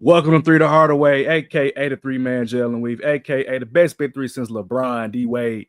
Welcome to Three the Hardaway, aka the three-man jail and weave, aka the best big three since LeBron, D Wade,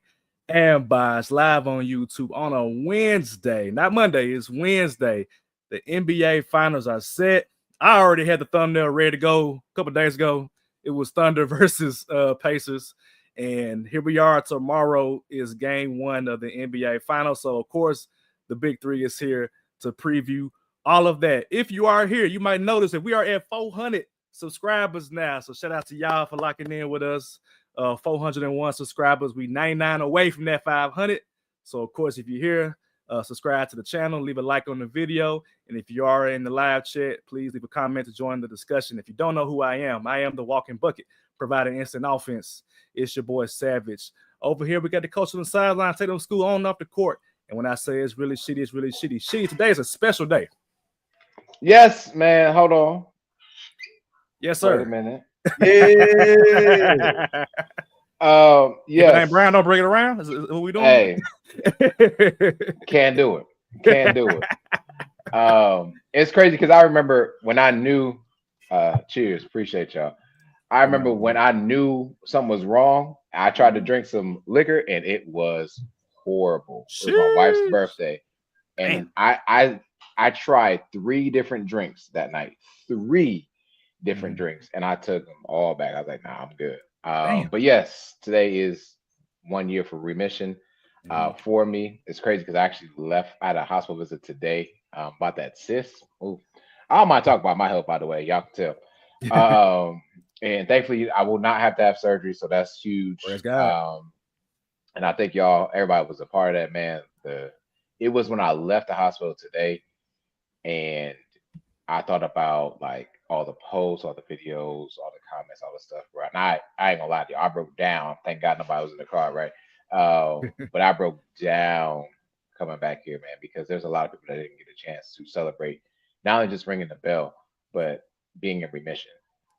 and Bosh, live on YouTube on a Wednesday. Not Monday, it's Wednesday. The NBA finals are set. I already had the thumbnail ready to go a couple days ago. It was Thunder versus Pacers. And here we are. Tomorrow is game one of the NBA finals. So, of course, the big three is here to preview all of that. If you are here, you might notice that we are at 400 subscribers now. So shout out to y'all for locking in with us. 401 subscribers. We 99 away from that 500. So of course, if you're here, subscribe to the channel, leave a like on the video. And if you are in the live chat, please leave a comment to join the discussion. If you don't know who I am the walking bucket, providing instant offense. It's your boy Savage. Over here, we got the coach on the sideline, take them to school on and off the court. And when I say it's really shitty, it's really shitty. Shitty, today is a special day. Yes, man. Hold on. Yes, sir. Wait a minute. Yeah. If it ain't Brown, don't bring it around. Is what we doing? Hey, can't do it. Can't do it. It's crazy because I remember when I knew. Cheers, appreciate y'all. I remember when I knew something was wrong. I tried to drink some liquor and it was horrible. It was my wife's birthday, and I tried 3 different drinks that night. 3 different drinks, and I took them all back. I was like, nah, I'm good. But yes, today is 1 year for remission for me. It's crazy because I actually left. I had a hospital visit today about that cyst. Ooh. I don't mind talking about my health, by the way. Y'all can tell. And thankfully, I will not have to have surgery, so that's huge. Praise God. And I think everybody was a part of that, man. It was when I left the hospital today, and I thought about like all the posts, all the videos, all the comments, all the stuff. Right, and I ain't gonna lie to you, I broke down. Thank God nobody was in the car, right? But I broke down coming back here, man, because there's a lot of people that didn't get a chance to celebrate not only just ringing the bell, but being in remission.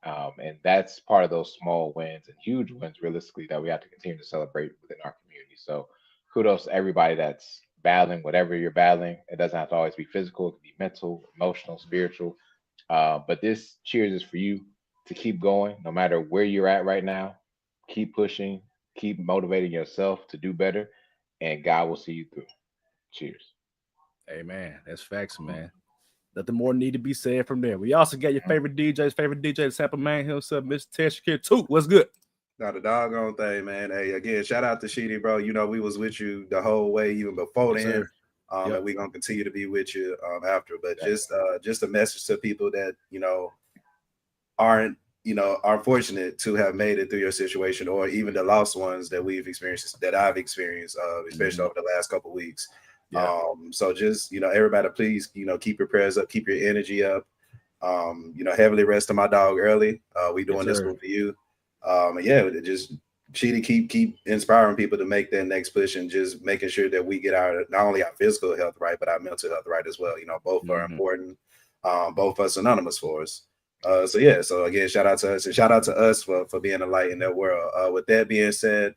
And that's part of those small wins and huge wins, realistically, that we have to continue to celebrate within our community. So kudos to everybody that's battling whatever you're battling. It doesn't have to always be physical. It can be mental, emotional, spiritual. But this cheers is for you to keep going, no matter where you're at right now. Keep pushing, keep motivating yourself to do better, and God will see you through. Cheers. Amen. That's facts, man. Nothing more need to be said from there. We also got your favorite DJ, the Tampa man himself, Mr. Ted Shakir, too. What's good? Not a doggone thing, man. Hey, again, shout out to Sheedy, bro. You know, we was with you the whole way, even before then. And we're gonna continue to be with you after. But just a message to people that aren't fortunate to have made it through your situation, or even the lost ones that we've experienced, that I've experienced, especially over the last couple of weeks. So just everybody, please keep your prayers up, keep your energy up. Heavily rest to my dog early. We doing this one for you. Just Sheedy keep inspiring people to make that next push, and just making sure that we get not only our physical health right, but our mental health right as well. Both are important. Both are synonymous for us. So again, shout out to us, and shout out to us for being a light in that world. With that being said,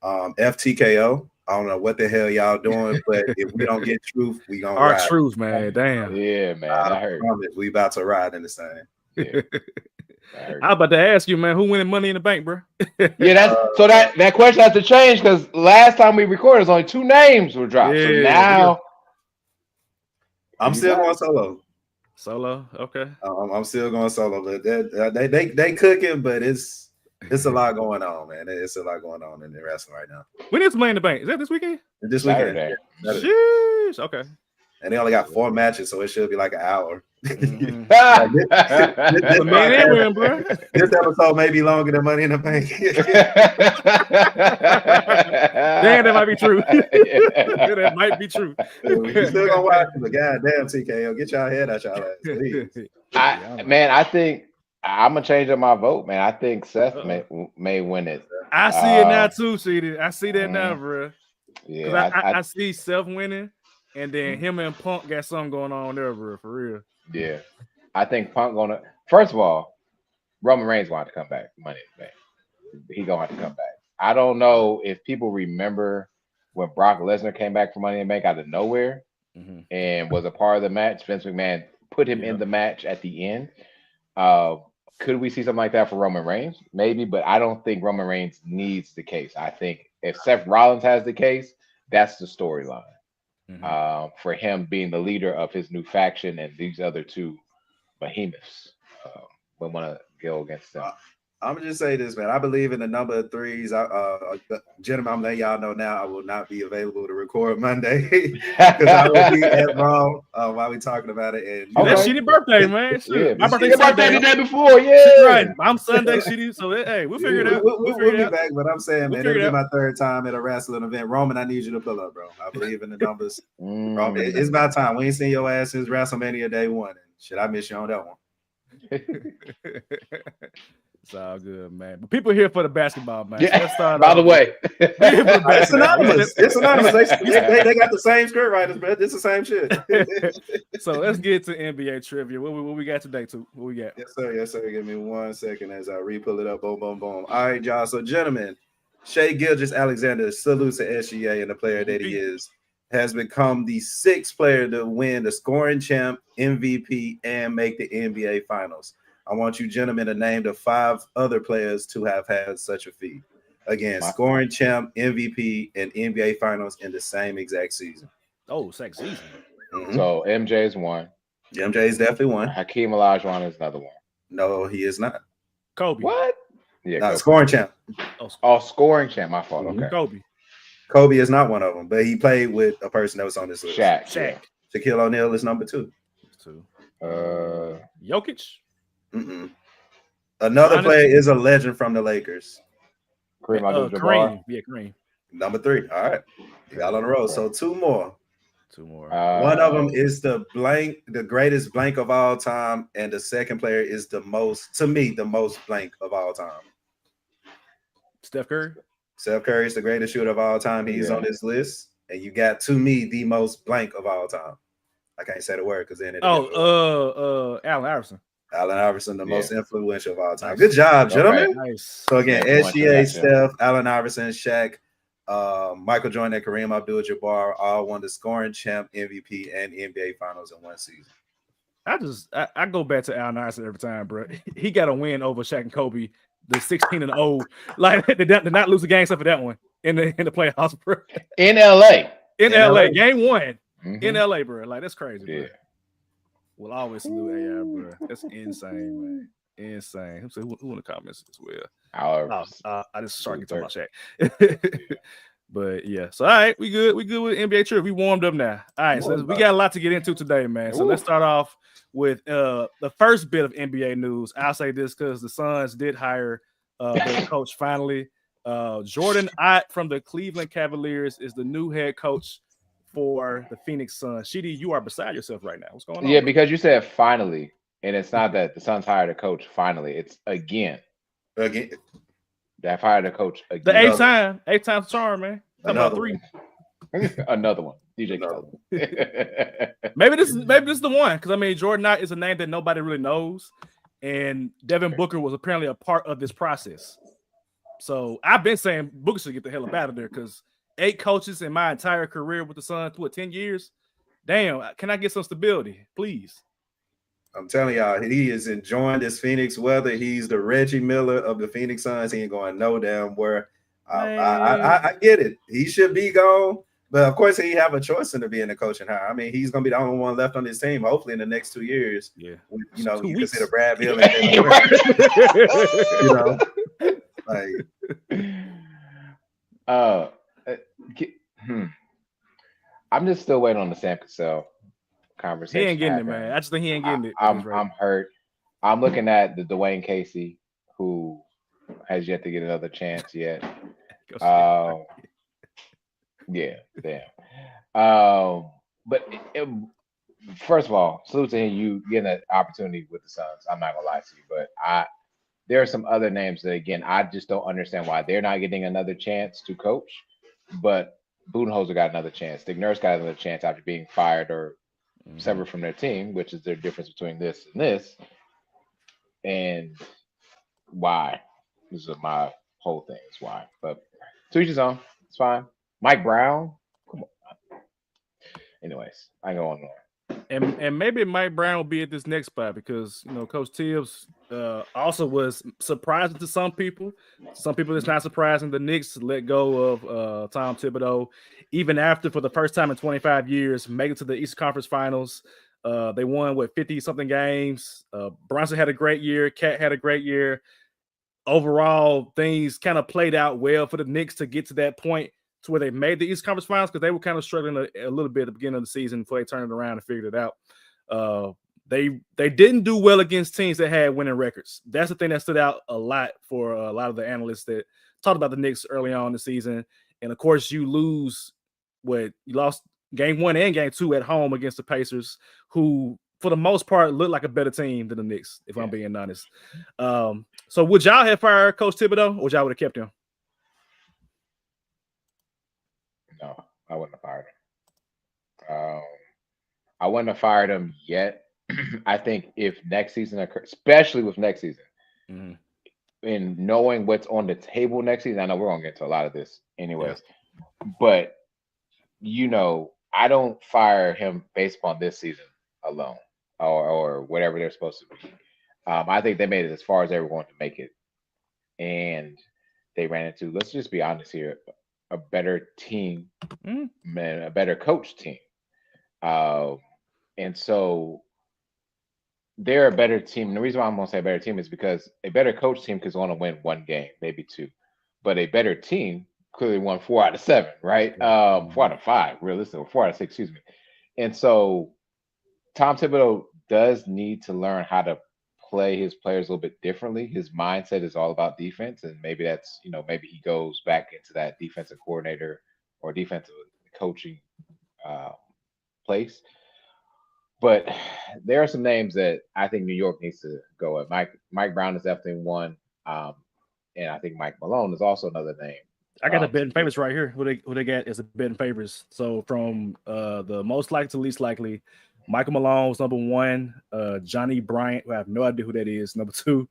FTKO. I don't know what the hell y'all doing, but if we don't get truth, we gonna our ride. Truth, man. Damn. Yeah, man. I heard. We about to ride in this thing. Yeah. I was about to ask you, man, who winning Money in the Bank, bro? Yeah, that question has to change, because last time we recorded, only 2 names were dropped. So now I'm still going solo. Solo, okay. I'm still going solo, but they cooking, but it's a lot going on, man. It's a lot going on in the wrestling right now. When is Money in the Bank? Is that this weekend? This weekend. Sheesh, okay. And they only got 4 matches, so it should be like an hour. This episode may be longer than Money in the Bank. Damn, that might be true. That might be true. You still gonna watch it, but goddamn, TKO, get y'all head out y'all ass, please. I think I'm gonna change up my vote, man. I think Seth may win it. I see it now too, Sheedy. I see that now, bro. Yeah, I see Seth winning, and then him and Punk got something going on there, bro, for real. Yeah, I think Punk gonna. First of all, Roman Reigns gonna have to come back. Money in the Bank. He gonna have to come back. I don't know if people remember when Brock Lesnar came back from Money in the Bank out of nowhere and was a part of the match. Vince McMahon put him in the match at the end. Could we see something like that for Roman Reigns? Maybe, but I don't think Roman Reigns needs the case. I think if Seth Rollins has the case, that's the storyline. For him being the leader of his new faction and these other two behemoths. We want to go against them. I'm gonna just say this, man. I believe in the number of threes. Gentlemen, I'm letting y'all know now I will not be available to record Monday because I will be at Raw while we talking about it. And that's Shitty birthday, man. Yeah, my birthday the day before. Yeah, right. I'm Sunday, Shitty. So hey, we'll figure it out. We'll be back. But I'm saying, man, it'll be my third time at a wrestling event. Roman, I need you to pull up, bro. I believe in the numbers. Roman, it's about time. We ain't seen your ass since WrestleMania day one. And shit, I miss you on that one. It's all good, man. But people here for the basketball, man. Yeah. So let's start By the way, it's anonymous. It's anonymous. They got the same script writers, bro. It's the same shit. So let's get to NBA trivia. What we got today, too? What we got? Yes, sir. Yes, sir. Give me 1 second as I re-pull it up. Boom, boom, boom. All right, y'all. So, gentlemen, Shai Gilgeous-Alexander salutes to SGA and the player that he is. Has become the 6th player to win the scoring champ, MVP, and make the NBA Finals. I want you gentlemen to name the 5 other players to have had such a feat. Again, scoring champ, MVP, and NBA Finals in the same exact season. Oh, second season. So MJ is one. MJ is definitely one. Hakeem Olajuwon is another one. No, he is not. Kobe. What? Yeah, no, scoring champ. Oh, scoring champ. My fault. Okay. Kobe is not one of them, but he played with a person that was on this list. Shaq. Yeah. Shaquille O'Neal is number 2. Jokic. Another player is a legend from the Lakers. Kareem Abdul-Jabbar. Yeah, Kareem. Number 3. All right. You got on the road. So 2 more. One of them is the greatest blank of all time, and the second player is the most blank of all time. Steph Curry. Steph Curry is the greatest shooter of all time. He's on this list, and you got, to me, the most blank of all time. I can't say the word because then Allen Iverson. Allen Iverson, the most influential of all time. Good job, gentlemen. Nice. So again, SGA, Steph, Allen Iverson, Shaq, Michael Jordan, and Kareem Abdul-Jabbar all won the scoring champ, MVP, and NBA Finals in one season. I go back to Allen Iverson every time, bro. He got a win over Shaq and Kobe, the 16-0. Like they did not lose a game except for that one in the playoffs, bro. In LA. Game 1. In LA, bro. Like that's crazy, bro. We'll always salute AI, bro. That's insane, man. Insane. Who in the comments as well? I just started talking about Shaq. But yeah, so all right, we good with NBA trip. We warmed up now. All right, so we got a lot to get into today, man. So let's start off with the first bit of NBA news. I'll say this because the Suns did hire their coach finally. Jordan Ott from the Cleveland Cavaliers is the new head coach for the Phoenix Suns. Shidi, you are beside yourself right now. What's going on? Yeah, because you said finally, and it's not that the Suns hired a coach finally. It's again. They hired a coach again. The eight times charm, man. Another 3. Another one. DJ Khaled. maybe this is the one because I mean Jordan Ott is a name that nobody really knows, and Devin Booker was apparently a part of this process. So I've been saying Booker should get the hell up out of there because 8 coaches in my entire career with the Suns, 10 years. Damn, can I get some stability, please? I'm telling y'all, he is enjoying this Phoenix weather. He's the Reggie Miller of the Phoenix Suns. He ain't going no damn where. I get it. He should be gone, but of course he have a choice in to be in the coaching hire. I mean, he's gonna be the only one left on his team. Hopefully, in the next 2 years. Yeah, you consider Brad Beal. I'm just still waiting on the Sam Cassell conversation. He ain't getting it, man. I just think he ain't getting it. I'm hurt. I'm looking at the Dwayne Casey, who has yet to get another chance yet. Yeah, damn. But first of all, salute to him. You getting an opportunity with the Suns. I'm not gonna lie to you, but there are some other names that again I just don't understand why they're not getting another chance to coach. But Budenholzer got another chance. Dick Nurse got another chance after being fired or severed from their team, which is their difference between this and this. And why? This is my whole thing. Is why. But to each his own. It's fine. Mike Brown. Come on. Anyways, I go on. And maybe Mike Brown will be at this next spot because Coach Thibs also was surprising to some people. Some people it's not surprising. The Knicks let go of Tom Thibodeau, even after for the first time in 25 years, make it to the Eastern Conference Finals. They won 50-something games. Brunson had a great year. Cat had a great year. Overall, things kind of played out well for the Knicks to get to that point to where they made the East Conference Finals because they were kind of struggling a little bit at the beginning of the season before they turned it around and figured it out. They didn't do well against teams that had winning records. That's the thing that stood out a lot for a lot of the analysts that talked about the Knicks early on in the season. And of course, you lost game 1 and game 2 at home against the Pacers, who for the most part looked like a better team than the Knicks, if I'm being honest. So would y'all have fired Coach Thibodeau, or would y'all would have kept him? No, I wouldn't have fired him. I wouldn't have fired him yet. I think if next season occurs, especially with next season, and knowing what's on the table next season, I know we're gonna get to a lot of this anyways, but I don't fire him based upon this season alone or whatever they're supposed to be. I think they made it as far as they were going to make it, and they ran into, let's just be honest here, a better team, man, a better coach team. And so they're a better team. And the reason why I'm going to say a better team is because a better coach team is going to win 1 game, maybe 2. But a better team clearly won 4 out of 7, right? 4 out of 5, realistically, 4 out of 6, excuse me. And so Tom Thibodeau does need to learn how to play his players a little bit differently. His mindset is all about defense, and maybe that's maybe he goes back into that defensive coordinator or defensive coaching place. But there are some names that I think New York needs to go at. Mike Brown is definitely one, and I think Mike Malone is also another name. I got a bet in favorites right here. Who they got as a bet in favorites? So from the most likely to least likely, Michael Malone was number 1. Johnny Bryant, who I have no idea who that is, number 2.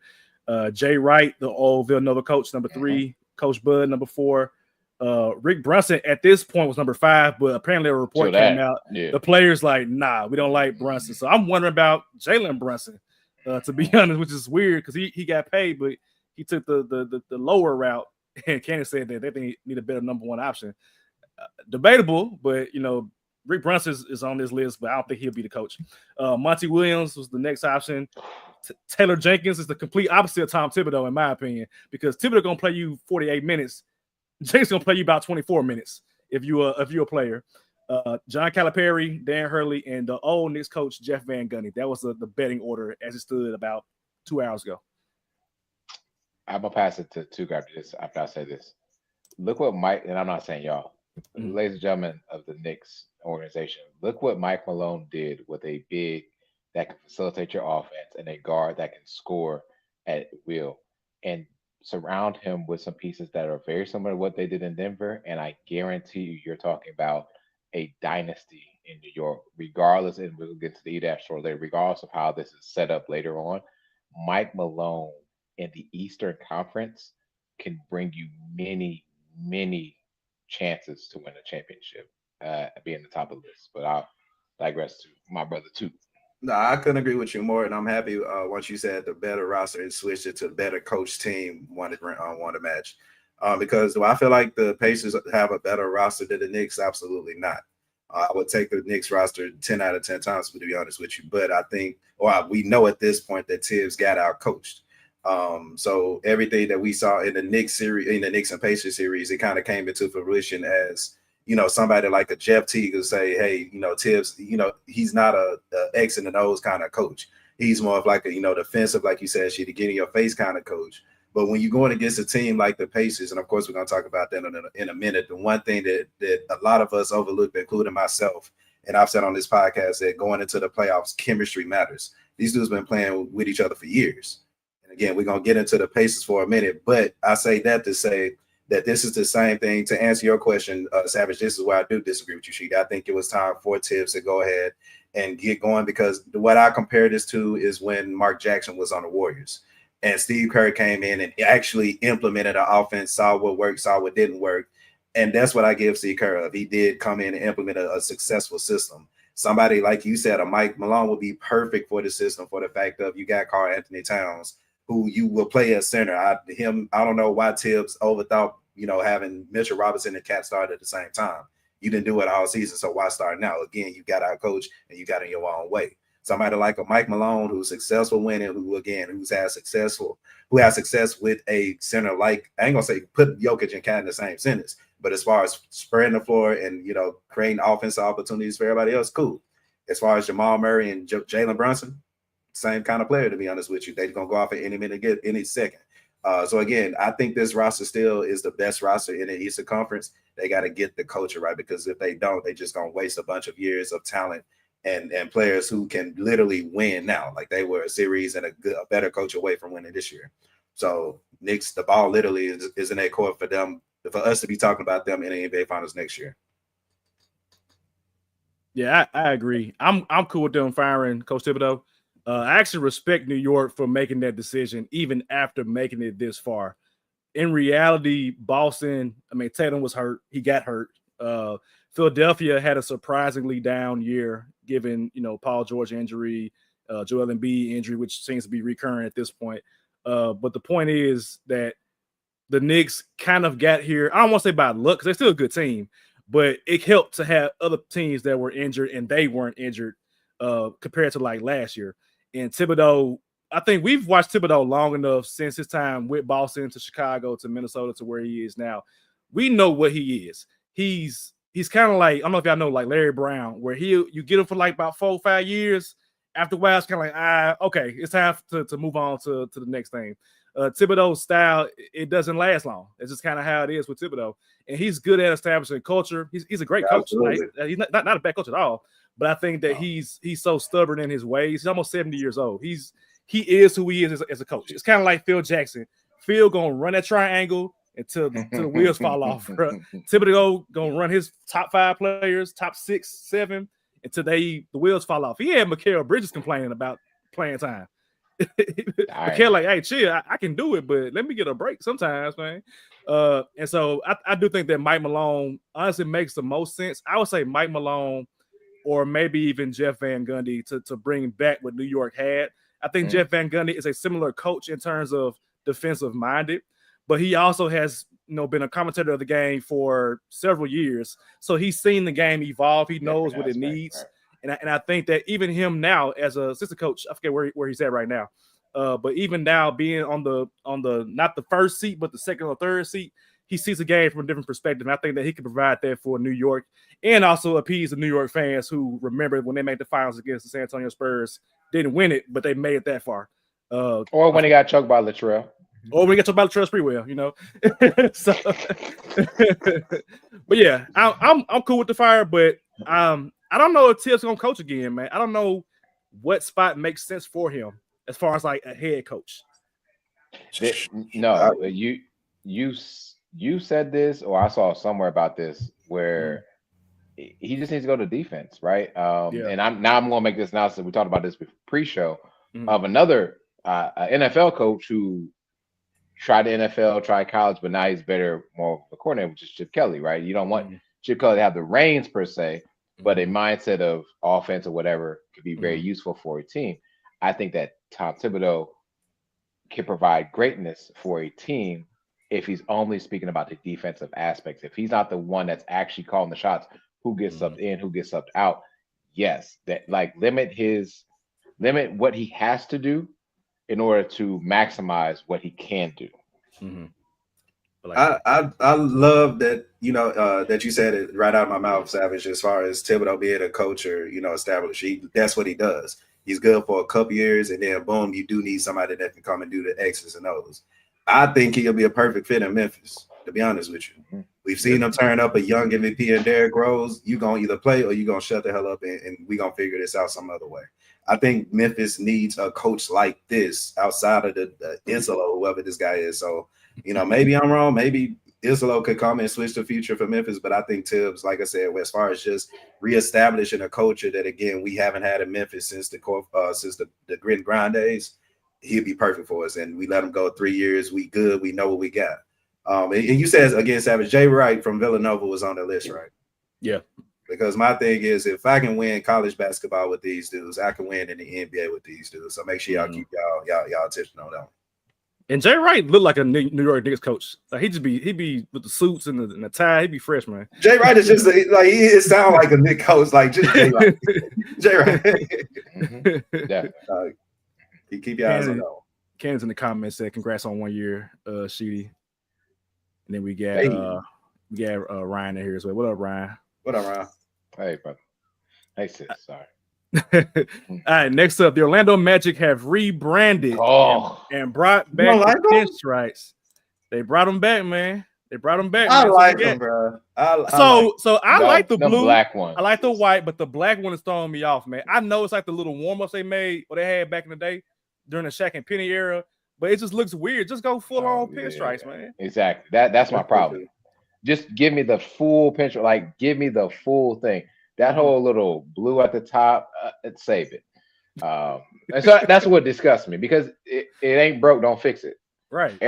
Jay Wright, the old Villanova coach, number 3. Coach Bud, number 4. Rick Brunson at this point was number 5, but apparently a report came out. Yeah. The players like, nah, we don't like Brunson. So I'm wondering about Jalen Brunson, to be honest, which is weird because he got paid, but he took the lower route. And Candace said that they need a better number 1 option. Debatable, but Rick Brunson is on this list, but I don't think he'll be the coach. Monty Williams was the next option. Taylor Jenkins is the complete opposite of Tom Thibodeau, in my opinion, because Thibodeau gonna play you 48 minutes. Jenkins gonna play you about 24 minutes if you're a player. John Calipari, Dan Hurley, and the old Knicks coach Jeff Van Gundy. That was the betting order as it stood about 2 hours ago. I'm gonna pass it to two guys after I say this. Look what Mike, and I'm not saying y'all, ladies and gentlemen of the Knicks organization, look what Mike Malone did with a big that can facilitate your offense and a guard that can score at will, and surround him with some pieces that are very similar to what they did in Denver. And I guarantee you're talking about a dynasty in New York, regardless, and we'll get to the E-Dash story later, regardless of how this is set up later on. Mike Malone in the Eastern Conference can bring you many, many chances to win a championship, being the top of the list. But I'll digress to my brother too. No, I couldn't agree with you more, and I'm happy once you said the better roster and switched it to better coach team won the match. Because do I feel like the Pacers have a better roster than the Knicks? Absolutely not. I would take the Knicks roster 10 out of 10 times, to be honest with you. But I think, we know at this point that Thibs got out coached. So everything that we saw in the Knicks series, in the Knicks and Pacers series, it kind of came into fruition as, somebody like a Jeff Teague would say, hey, Thibs, he's not a X and the O's kind of coach. He's more of like a, defensive, like you said, to get in your face kind of coach. But when you're going against a team like the Pacers, and of course we're going to talk about that in a minute, the one thing that a lot of us overlooked, including myself, and I've said on this podcast that going into the playoffs, chemistry matters. These dudes been playing with each other for years. And again, we're going to get into the Pacers for a minute, but I say that to say that this is the same thing. To answer your question, Savage, this is where I do disagree with you, Sheik. I think it was time for Thibs to go ahead and get going, because what I compare this to is when Mark Jackson was on the Warriors and Steve Kerr came in and actually implemented an offense, saw what worked, saw what didn't work. And that's what I give Steve Kerr. He did come in and implement a successful system. somebody like you said, a Mike Malone would be perfect for the system for the fact of you got Karl Anthony Towns, who you will play at center. I don't know why Thibs overthought, having Mitchell Robinson and Cat start at the same time. You didn't do it all season, so why start now? Again, you got our coach and you got in your own way. Somebody like a Mike Malone who's successful winning, who has success with a center like, I ain't gonna say put Jokic and Cat in the same sentence, but as far as spreading the floor and creating offensive opportunities for everybody else, cool. As far as Jamal Murray and Jalen Brunson, same kind of player, to be honest with you. They're gonna go off at any minute, get any second. So again, I think this roster still is the best roster in the Eastern Conference. They got to get the culture right, because if they don't, they just gonna waste a bunch of years of talent and players who can literally win now. Like they were a series and a better coach away from winning this year. So Knicks, the ball literally is in their court for them, for us to be talking about them in the NBA Finals next year. Yeah, I agree. I'm cool with them firing Coach Thibodeau. I actually respect New York for making that decision, even after making it this far. In reality, Boston, Tatum was hurt. He got hurt. Philadelphia had a surprisingly down year, given, Paul George injury, Joel Embiid injury, which seems to be recurring at this point. But the point is that the Knicks kind of got here, I don't want to say by luck, because they're still a good team, but it helped to have other teams that were injured and they weren't injured compared to like last year. And Thibodeau, I think we've watched Thibodeau long enough since his time with Boston to Chicago to Minnesota to where he is now. We know what he is. He's kind of like, I don't know if y'all know, like Larry Brown, where you get him for like about 4 or 5 years. After a while, it's kind of like, okay, it's time to move on to the next thing. Thibodeau's style, it doesn't last long. It's just kind of how it is with Thibodeau. And he's good at establishing culture. He's a great coach. Like, he's not a bad coach at all. But I think that he's so stubborn in his ways. He's almost 70 years old. He is who he is as a coach. It's kind of like Phil Jackson. Phil gonna run that triangle until the wheels fall off. Bro. Thibodeau gonna run his top 5 players, top 6, 7, until the wheels fall off. He had Mikal Bridges complaining about playing time. Mikal like, hey, chill, I can do it, but let me get a break sometimes, man. And so I do think that Mike Malone honestly makes the most sense. I would say Mike Malone or maybe even Jeff Van Gundy to bring back what New York had. I think Jeff Van Gundy is a similar coach in terms of defensive minded, but he also has been a commentator of the game for several years. So he's seen the game evolve. He knows what it needs. Right. And I think that even him now as a assistant coach, I forget where he's at right now. But even now being on the not the first seat, but the second or third seat, he sees the game from a different perspective. And I think that he can provide that for New York and also appease the New York fans who remember when they made the finals against the San Antonio Spurs, didn't win it, but they made it that far. Or when he got choked by Latrell. Or when he got choked by Latrell Sprewell, So, but yeah, I'm cool with the fire, but I don't know if Thibs gonna coach again, man. I don't know what spot makes sense for him as far as like a head coach. No, you said this, or I saw somewhere about this where he just needs to go to defense, right? And I'm gonna make this announcement. We talked about this pre-show of another NFL coach who tried the NFL, tried college, but now he's more of a coordinator, which is Chip Kelly, right? You don't want Chip Kelly to have the reins per se, but a mindset of offense or whatever could be very useful for a team. I think that Tom Thibodeau can provide greatness for a team if he's only speaking about the defensive aspects. If he's not the one that's actually calling the shots, who gets subbed in, who gets subbed out. Yes, that like limit what he has to do in order to maximize what he can do. I love that, that you said it right out of my mouth, Savage, as far as Thibodeau being a coach or, established. That's what he does. He's good for a couple years, and then boom, you do need somebody that can come and do the X's and O's. I think he'll be a perfect fit in Memphis, to be honest with you. We've seen him turn up a young MVP and Derrick Rose. You're going to either play or you're going to shut the hell up and we're going to figure this out some other way. I think Memphis needs a coach like this outside of the Isolo, whoever this guy is. So, maybe I'm wrong. Maybe Isolo could come and switch the future for Memphis. But I think Thibs, like I said, as far as just reestablishing a culture that, again, we haven't had in Memphis since the grit and grind days, he'd be perfect for us. And we let him go 3 years. We good. We know what we got. And you said, again, Savage, Jay Wright from Villanova was on the list, right? Yeah. Because my thing is, if I can win college basketball with these dudes, I can win in the NBA with these dudes. So make sure y'all keep y'all attention on them. And Jay Wright looked like a New York Knicks coach. Like he'd be with the suits and the tie. He'd be fresh, man. Jay Wright is just like he sounds like a Knicks coach, like just Jay Wright. Jay Wright. Yeah. You keep your eyes on that. Ken's in the comments said, "Congrats on 1 year, Sheedy." And then we got Ryan in here as well. What up, Ryan? What up, Ryan? Hey, brother. Hey, sis. Sorry. All right, next up, the Orlando Magic have rebranded and brought back the pinstripes. They brought them back, man. They brought them back. I like them, bro. I like the blue, black one. I like the white, but the black one is throwing me off, man. I know it's like the little warm-ups they made or they had back in the day during the Shaq and Penny era, but it just looks weird. Just go full-on pinstripes, man. Exactly. That's my problem. Just give me the full pinstripe. Like, give me the full thing. That whole little blue at the top, save it. And so that's what disgusts me because it ain't broke, don't fix it. Right.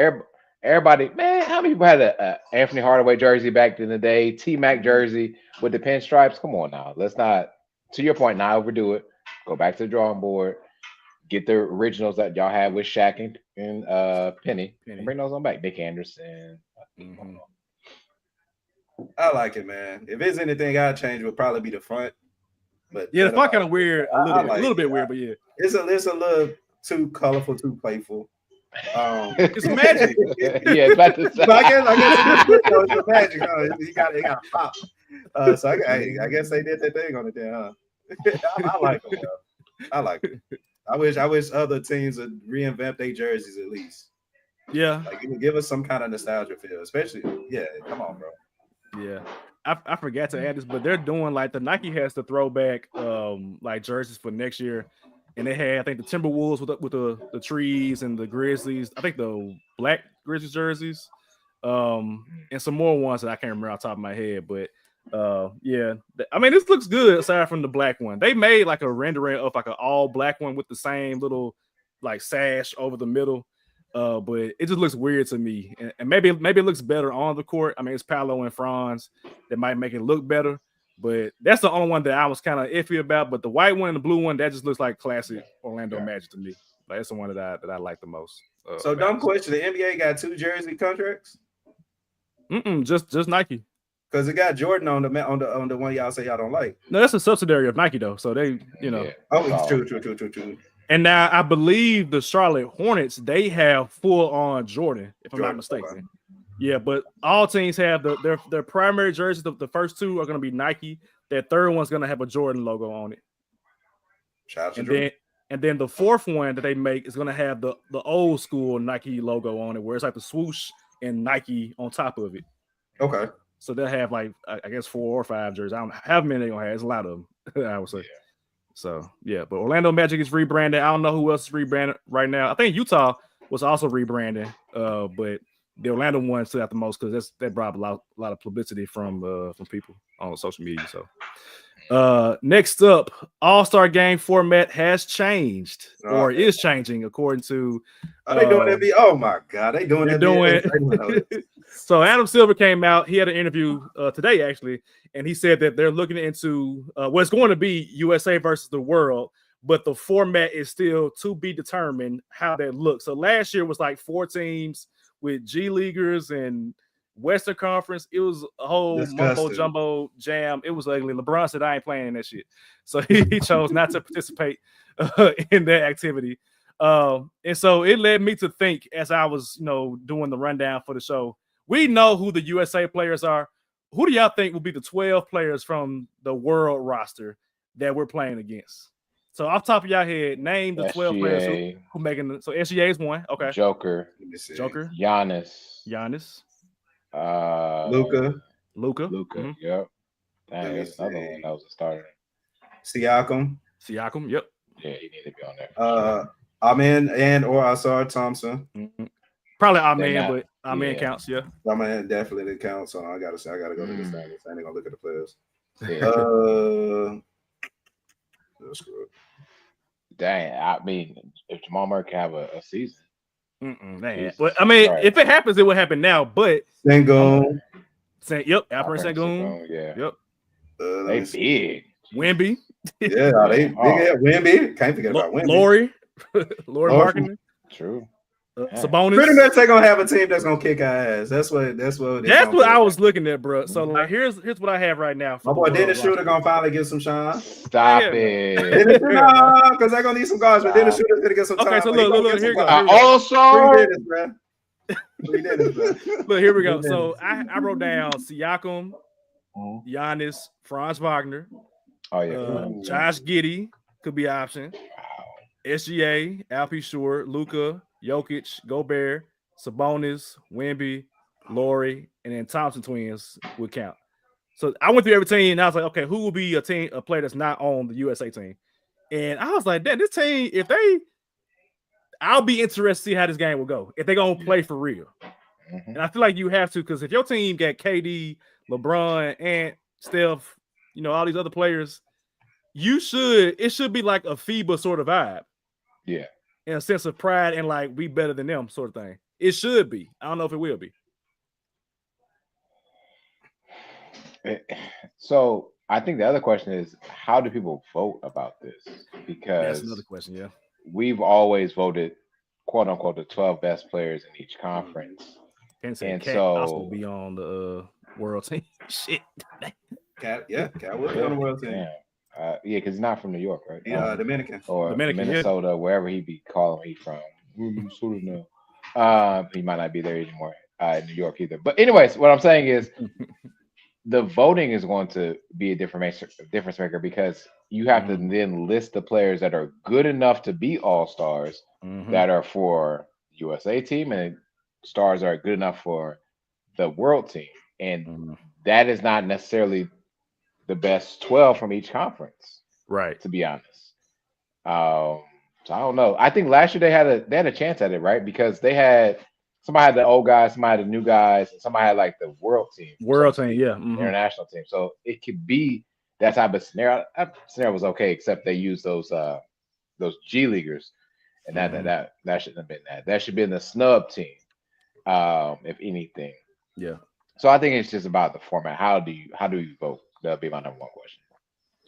Everybody, man, how many people had a Anthony Hardaway jersey back in the day, T-Mac jersey with the pinstripes? Come on now. Let's not, to your point, not overdo it. Go back to the drawing board. Get the originals that y'all had with Shaq and Penny. And bring those on back. Nick Anderson. I like it, man. If there's anything I'd change, would probably be the front. But yeah, the front kind of weird, a little bit weird, but yeah, it's a little too colorful, too playful. It's magic. Yeah, it's about to say. I guess it's magic. He got to pop. So I guess they did their thing on it there, huh? I like them, bro. I like them. I wish other teams would reinvent their jerseys at least. Yeah, like give us some kind of nostalgia feel, especially. Yeah, come on, bro. Yeah, I forgot to add this, but they're doing like the Nike has the throwback like jerseys for next year, and they had I think the Timberwolves with the trees and the Grizzlies. I think the black Grizzlies jerseys, and some more ones that I can't remember off the top of my head. But yeah, I mean this looks good aside from the black one. They made like a rendering of like an all black one with the same little like sash over the middle. But it just looks weird to me, and maybe it looks better on the court. I mean, it's Paolo and Franz that might make it look better, but that's the only one that I was kind of iffy about. But the white one and the blue one, that just looks like classic Orlando Magic to me. Like, that's the one that I like the most. So dumb question: the NBA got 2 jersey contracts? Just Nike. Because it got Jordan on the one y'all say y'all don't like. No, that's a subsidiary of Nike though. So they, Yeah. Oh, it's true. And now I believe the Charlotte Hornets, they have full-on Jordan, if I'm not mistaken. Okay. Yeah, but all teams have their primary jerseys. The first 2 are going to be Nike. That third one's going to have a Jordan logo on it. And then the fourth one that they make is going to have the old school Nike logo on it, where it's like the swoosh and Nike on top of it. Okay. So they'll have like, I guess 4 or 5 jerseys. I don't know how many they're going to have. It's a lot of them, I would say. Yeah. So, yeah, but Orlando Magic is rebranded. I don't know who else is rebranded right now. I think Utah was also rebranding, but the Orlando one stood out the most because that brought a lot of publicity from people on social media. So, next up, All-Star Game format has changed or is changing according to. Are they doing NBA? Oh my God, they doing it. So Adam Silver came out. He had an interview today actually, and he said that they're looking into what's going to be USA versus the world, but the format is still to be determined how that looks. So last year was like 4 teams with G Leaguers and Western Conference. It was a whole mumbo jumbo jam. It was ugly. LeBron said, "I ain't playing in that shit," so he chose not to participate in that activity. And so it led me to think as I was, doing the rundown for the show. We know who the USA players are. Who do y'all think will be the 12 players from the world roster that we're playing against? So off top of y'all head, name the 12 players who making it. So SGA is 1. Okay. Joker. Giannis. Luka. Mm-hmm. Yep. Dang, that's another one that was a starter. Siakam. Yep. Yeah, he need to be on there. Amen and or Asar Thompson. Mm-hmm. Probably Amen, but Amen counts. Yeah. Amen definitely counts. So I gotta go to this thing. I ain't gonna look at the players. Yeah. That's good. Dang, I mean, if Jamal Murray can have a season. But I mean, if it happens, it will happen now. But Sengun. Alperen Sengun. Yeah. Yep. They big. Wemby. Yeah, they big. Wemby. Can't forget about Wemby. Lori Marketing. True. Sabonis. Pretty much they're gonna have a team that's gonna kick our ass. That's what I was looking at, bro. So like here's what I have right now. My boy Dennis Schroeder gonna finally get some shine. Stop it. Because they're gonna need some guards, but Dennis Schroeder's gonna get some time. Okay, so look, here we go. Also, look, here we go. So I wrote down Siakam, Giannis, Franz Wagner. Oh yeah. Josh Giddey could be an option. SGA, Alpi Shore, Luka, Jokic, Gobert, Sabonis, Wemby, Lori, and then Thompson twins would count. So I went through every team and I was like, okay, who will be a player that's not on the USA team? And I was like, this team, I'll be interested to see how this game will go. If they're gonna play for real. And I feel like you have to, because if your team got KD, LeBron, and Steph, all these other players, it should be like a FIBA sort of vibe. Yeah. In a sense of pride and like we better than them sort of thing. It should be. I don't know if it will be. So I think the other question is, how do people vote about this? Because that's another question, yeah. We've always voted, quote unquote, the 12 best players in each conference. And so also be on the world team. Shit. Cat will be on the world team. Yeah, because he's not from New York, right? Dominican or Minnesota, wherever he be calling me from. Minnesota now. He might not be there anymore in New York either. But anyways, what I'm saying is the voting is going to be a difference maker, because you have to then list the players that are good enough to be all-stars that are for USA team, and stars that are good enough for the world team. And that is not necessarily the best 12 from each conference, right? To be honest, so I don't know. I think last year they had a chance at it, right? Because somebody had the old guys, somebody had the new guys, and somebody had like the world team, international team. So it could be that type of scenario. That scenario was okay, except they used those G leaguers, and that shouldn't have been that. That should be in the snub team, if anything. Yeah. So I think it's just about the format. How do you vote? That'll be my number one question.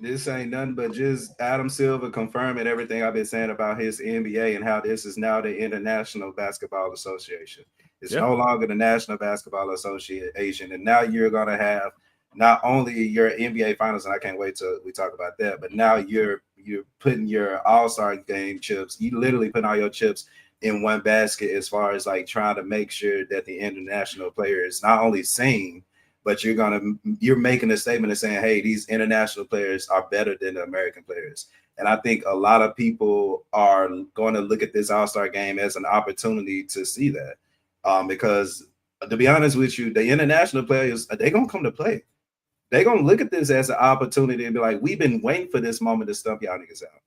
This ain't nothing but just Adam Silver confirming everything I've been saying about his NBA and how this is now the International Basketball Association. It's no longer the National Basketball Association. And now you're going to have not only your NBA finals, and I can't wait till we talk about that, but now you're putting your all-star game chips. You literally putting all your chips in one basket as far as like trying to make sure that the international players not only sing, but you're making a statement of saying, hey, these international players are better than the American players. And I think a lot of people are going to look at this All-Star game as an opportunity to see that. Because to be honest with you, the international players, they're going to come to play. They're going to look at this as an opportunity and be like, we've been waiting for this moment to stump y'all niggas out.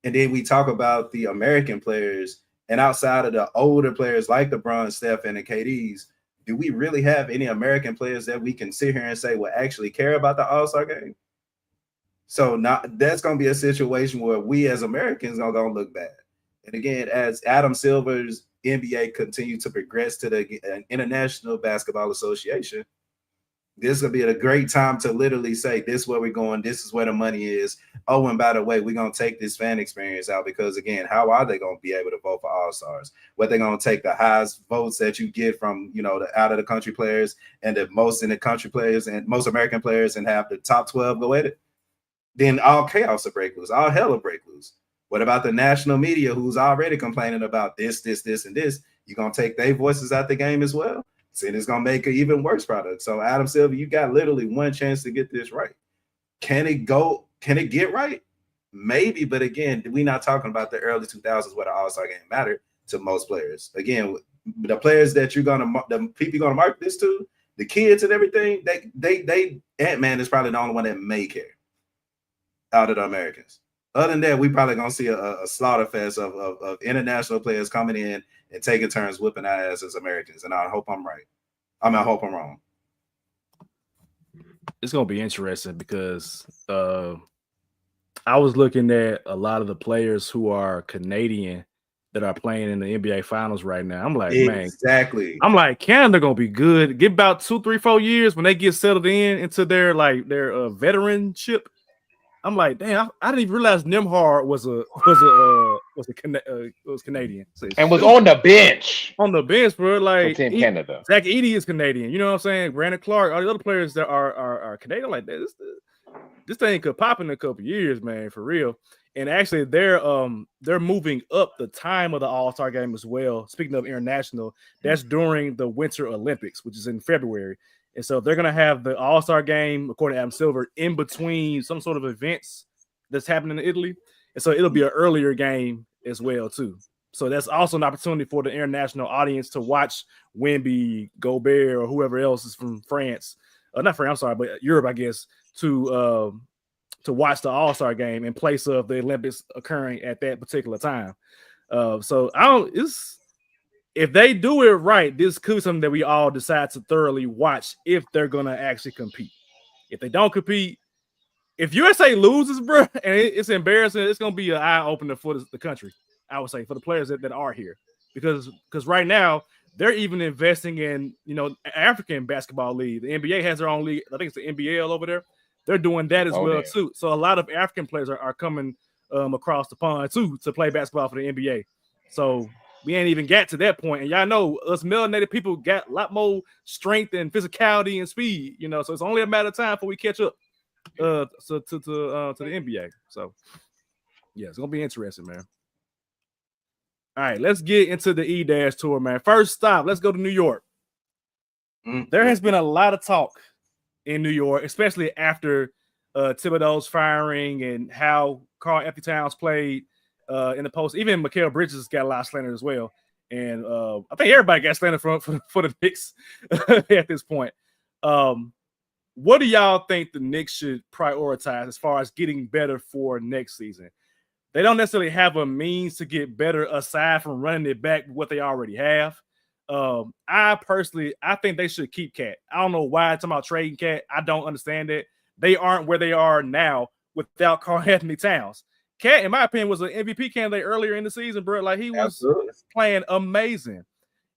And then we talk about the American players, and outside of the older players like LeBron, Steph, and the KDs, do we really have any American players that we can sit here and say will actually care about the All-Star game? So that's going to be a situation where we as Americans are going to look bad. And again, as Adam Silver's NBA continue to progress to the International Basketball Association, this is going to be a great time to literally say, this is where we're going. This is where the money is. Oh, and by the way, we're going to take this fan experience out, because, again, how are they going to be able to vote for All-Stars? What they're going to take the highest votes that you get from, the out-of-the-country players and the most in the country players and most American players, and have the top 12 go at it? Then all chaos will break loose. All hell will break loose. What about the national media who's already complaining about this, and this? You're going to take their voices out the game as well? And it's going to make an even worse product. So Adam Silver, you got literally one chance to get this right. Can it get right? Maybe, but again, we're not talking about the early 2000s where the All-Star game mattered to most players. Again, the players that the people you're going to market this to, the kids and everything, they Ant-Man is probably the only one that may care out of the Americans. Other than that, we probably going to see a slaughter fest of international players coming in and taking turns whipping our ass as Americans. And I hope I'm right. I hope I'm wrong. It's going to be interesting because I was looking at a lot of the players who are Canadian that are playing in the NBA Finals right now. I'm like, exactly. Man, I'm like, Canada gonna be good. Get about 2, 3, 4 years when they get settled into their veteranship. I'm like, damn, I didn't even realize Nembhard was Canadian. And was on the bench. On the bench, bro. Like for Team Canada. Zach Edey is Canadian. You know what I'm saying? Brandon Clark, all the other players that are Canadian. Like that. This thing could pop in a couple years, man, for real. And actually, they're moving up the time of the All-Star game as well. Speaking of international, that's during the Winter Olympics, which is in February. And so they're gonna have the All-Star game, according to Adam Silver, in between some sort of events that's happening in Italy. And so it'll be an earlier game as well, too. So that's also an opportunity for the international audience to watch Wemby, Gobert, or whoever else is from France. Not France, I'm sorry, but Europe, I guess, to watch the All-Star game in place of the Olympics occurring at that particular time. So if they do it right, this could be something that we all decide to thoroughly watch if they're gonna actually compete. If they don't compete, if USA loses, bro, and it's embarrassing, it's gonna be an eye opener for the country. I would say for the players that are here, because right now they're even investing in African basketball league. The NBA has their own league. I think it's the NBL over there. They're doing that as well too. So a lot of African players are coming across the pond too to play basketball for the NBA. So we ain't even got to that point, and y'all know us melanated people got a lot more strength and physicality and speed. So it's only a matter of time before we catch up to the NBA. So yeah, it's gonna be interesting, man. All right, let's get into the E-Dash tour, man. First stop, let's go to New York. There has been a lot of talk in New York, especially after Thibodeau's firing and how Karl-Anthony Towns played in the post. Even Mikal Bridges got a lot of slander as well. And I think everybody got slander for the Knicks at this point. What do y'all think the Knicks should prioritize as far as getting better for next season? They don't necessarily have a means to get better aside from running it back with what they already have. I think they should keep Cat. I don't know why it's about trading Cat. I don't understand it. They aren't where they are now without Karl-Anthony Towns. Cat, in my opinion, was an MVP candidate earlier in the season, bro. Like he was playing amazing.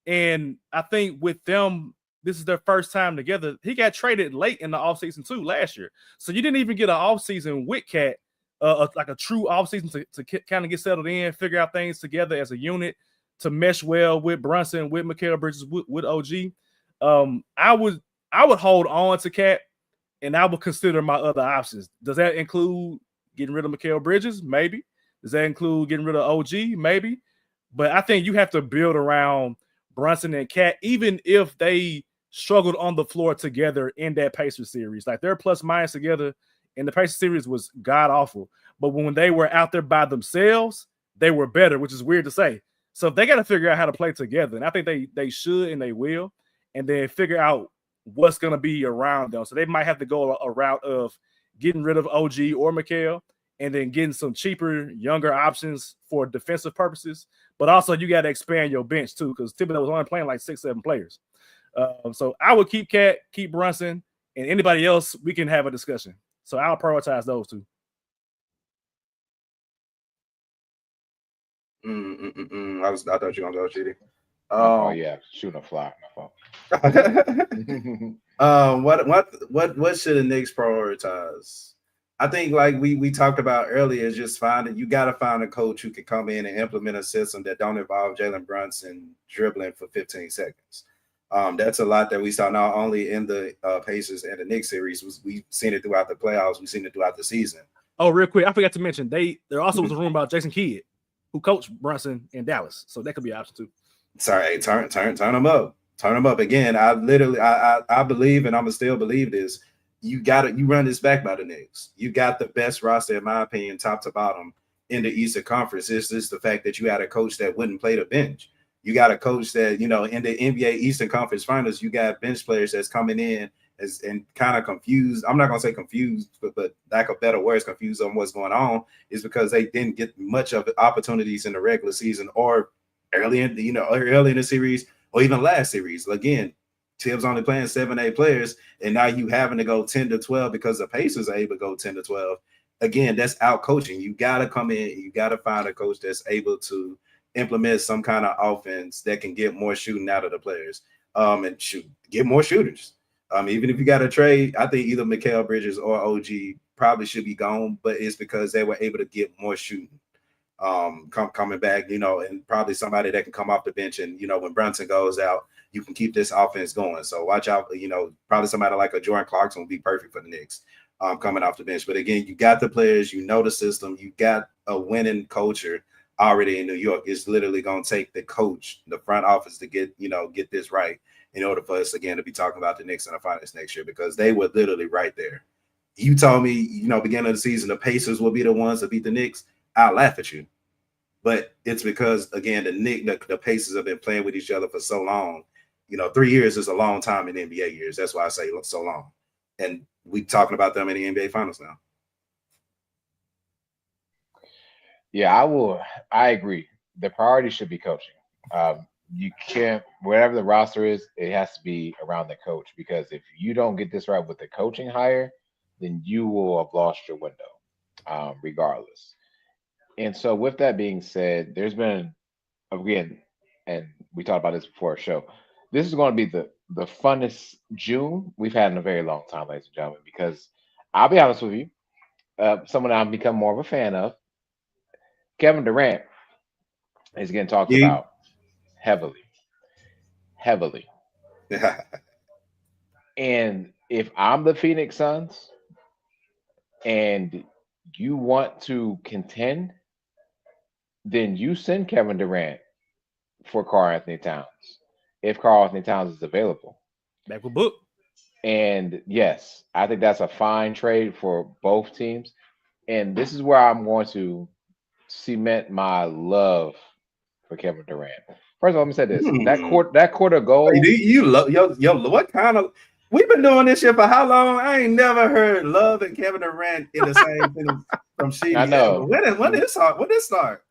And I think with them, this is their first time together. He got traded late in the offseason too last year. So you didn't even get an offseason with Cat. Like a true offseason to kind of get settled in, figure out things together as a unit, to mesh well with Brunson, with Mikal Bridges, with OG. I would hold on to Cat, and I would consider my other options. Does that include getting rid of Mikal Bridges? Maybe. Does that include getting rid of OG? Maybe. But I think you have to build around Brunson and Cat, even if they struggled on the floor together in that Pacers series. Like their plus minus together in the Pacers series was god awful, but when they were out there by themselves, they were better, which is weird to say. So they got to figure out how to play together, and I think they should and they will, and then figure out what's going to be around them. So they might have to go a route of getting rid of OG or Mikal, and then getting some cheaper, younger options for defensive purposes. But also you got to expand your bench too, because Thibodeau was only playing like 6-7 players. So I would keep Cat, keep Brunson, and anybody else we can have a discussion. So I'll prioritize those two. I thought you were gonna go, Chidi. Oh yeah, shooting a fly. My fault. What should the Knicks prioritize? I think, like we talked about earlier, is just you got to find a coach who can come in and implement a system that don't involve Jalen Brunson dribbling for 15 seconds. That's a lot that we saw not only in the Pacers and the Knicks series. We've seen it throughout the playoffs. We've seen it throughout the season. Oh, real quick, I forgot to mention there also was a rumor about Jason Kidd, who coached Brunson in Dallas, so that could be an option too. Sorry, turn them up. Turn them up again. I believe, and I'm gonna still believe this. You run this back by the Knicks. You got the best roster, in my opinion, top to bottom in the Eastern Conference. It's just the fact that you had a coach that wouldn't play the bench. You got a coach that, in the NBA Eastern Conference Finals, you got bench players that's coming in and kind of confused. I'm not going to say confused, but lack of better words, confused on what's going on, is because they didn't get much of opportunities in the regular season or early in the series or even last series. Again, Thibs only playing 7-8 players, and now you having to go 10 to 12 because the Pacers are able to go 10 to 12. Again, that's out coaching. You got to come in. You got to find a coach that's able to implement some kind of offense that can get more shooting out of the players, and get more shooters. Even if you got to trade, I think either Mikal Bridges or OG probably should be gone, but it's because they were able to get more shooting coming back, and probably somebody that can come off the bench. And, when Brunson goes out, you can keep this offense going. So watch out, probably somebody like a Jordan Clarkson will be perfect for the Knicks coming off the bench. But again, you got the players, the system, you got a winning culture already in New York. It's literally going to take the coach, the front office to get this right in order for us, again, to be talking about the Knicks in the finals next year, because they were literally right there. You told me, beginning of the season, the Pacers will be the ones to beat the Knicks. I'll laugh at you. But it's because, again, the Pacers have been playing with each other for so long. 3 years is a long time in NBA years. That's why I say so long. And we talking about them in the NBA finals now. Yeah, I agree. The priority should be coaching. You can't, whatever the roster is, it has to be around the coach, because if you don't get this right with the coaching hire, then you will have lost your window, regardless. And so, with that being said, there's been, again, and we talked about this before our show, this is going to be the funnest June we've had in a very long time, ladies and gentlemen, because I'll be honest with you, someone I've become more of a fan of, Kevin Durant, is getting talked about heavily. And if I'm the Phoenix Suns and you want to contend, then you send Kevin Durant for Karl Anthony Towns, if Karl Anthony Towns is available. Back with Book. And yes, I think that's a fine trade for both teams. And this is where I'm going to cement my love for Kevin Durant. First of all, let me say this: that quarter goal. Hey, you love yo? What kind of? We've been doing this shit for how long? I ain't never heard Love and Kevin Durant in the same thing from Sheedy. I know. When did this start?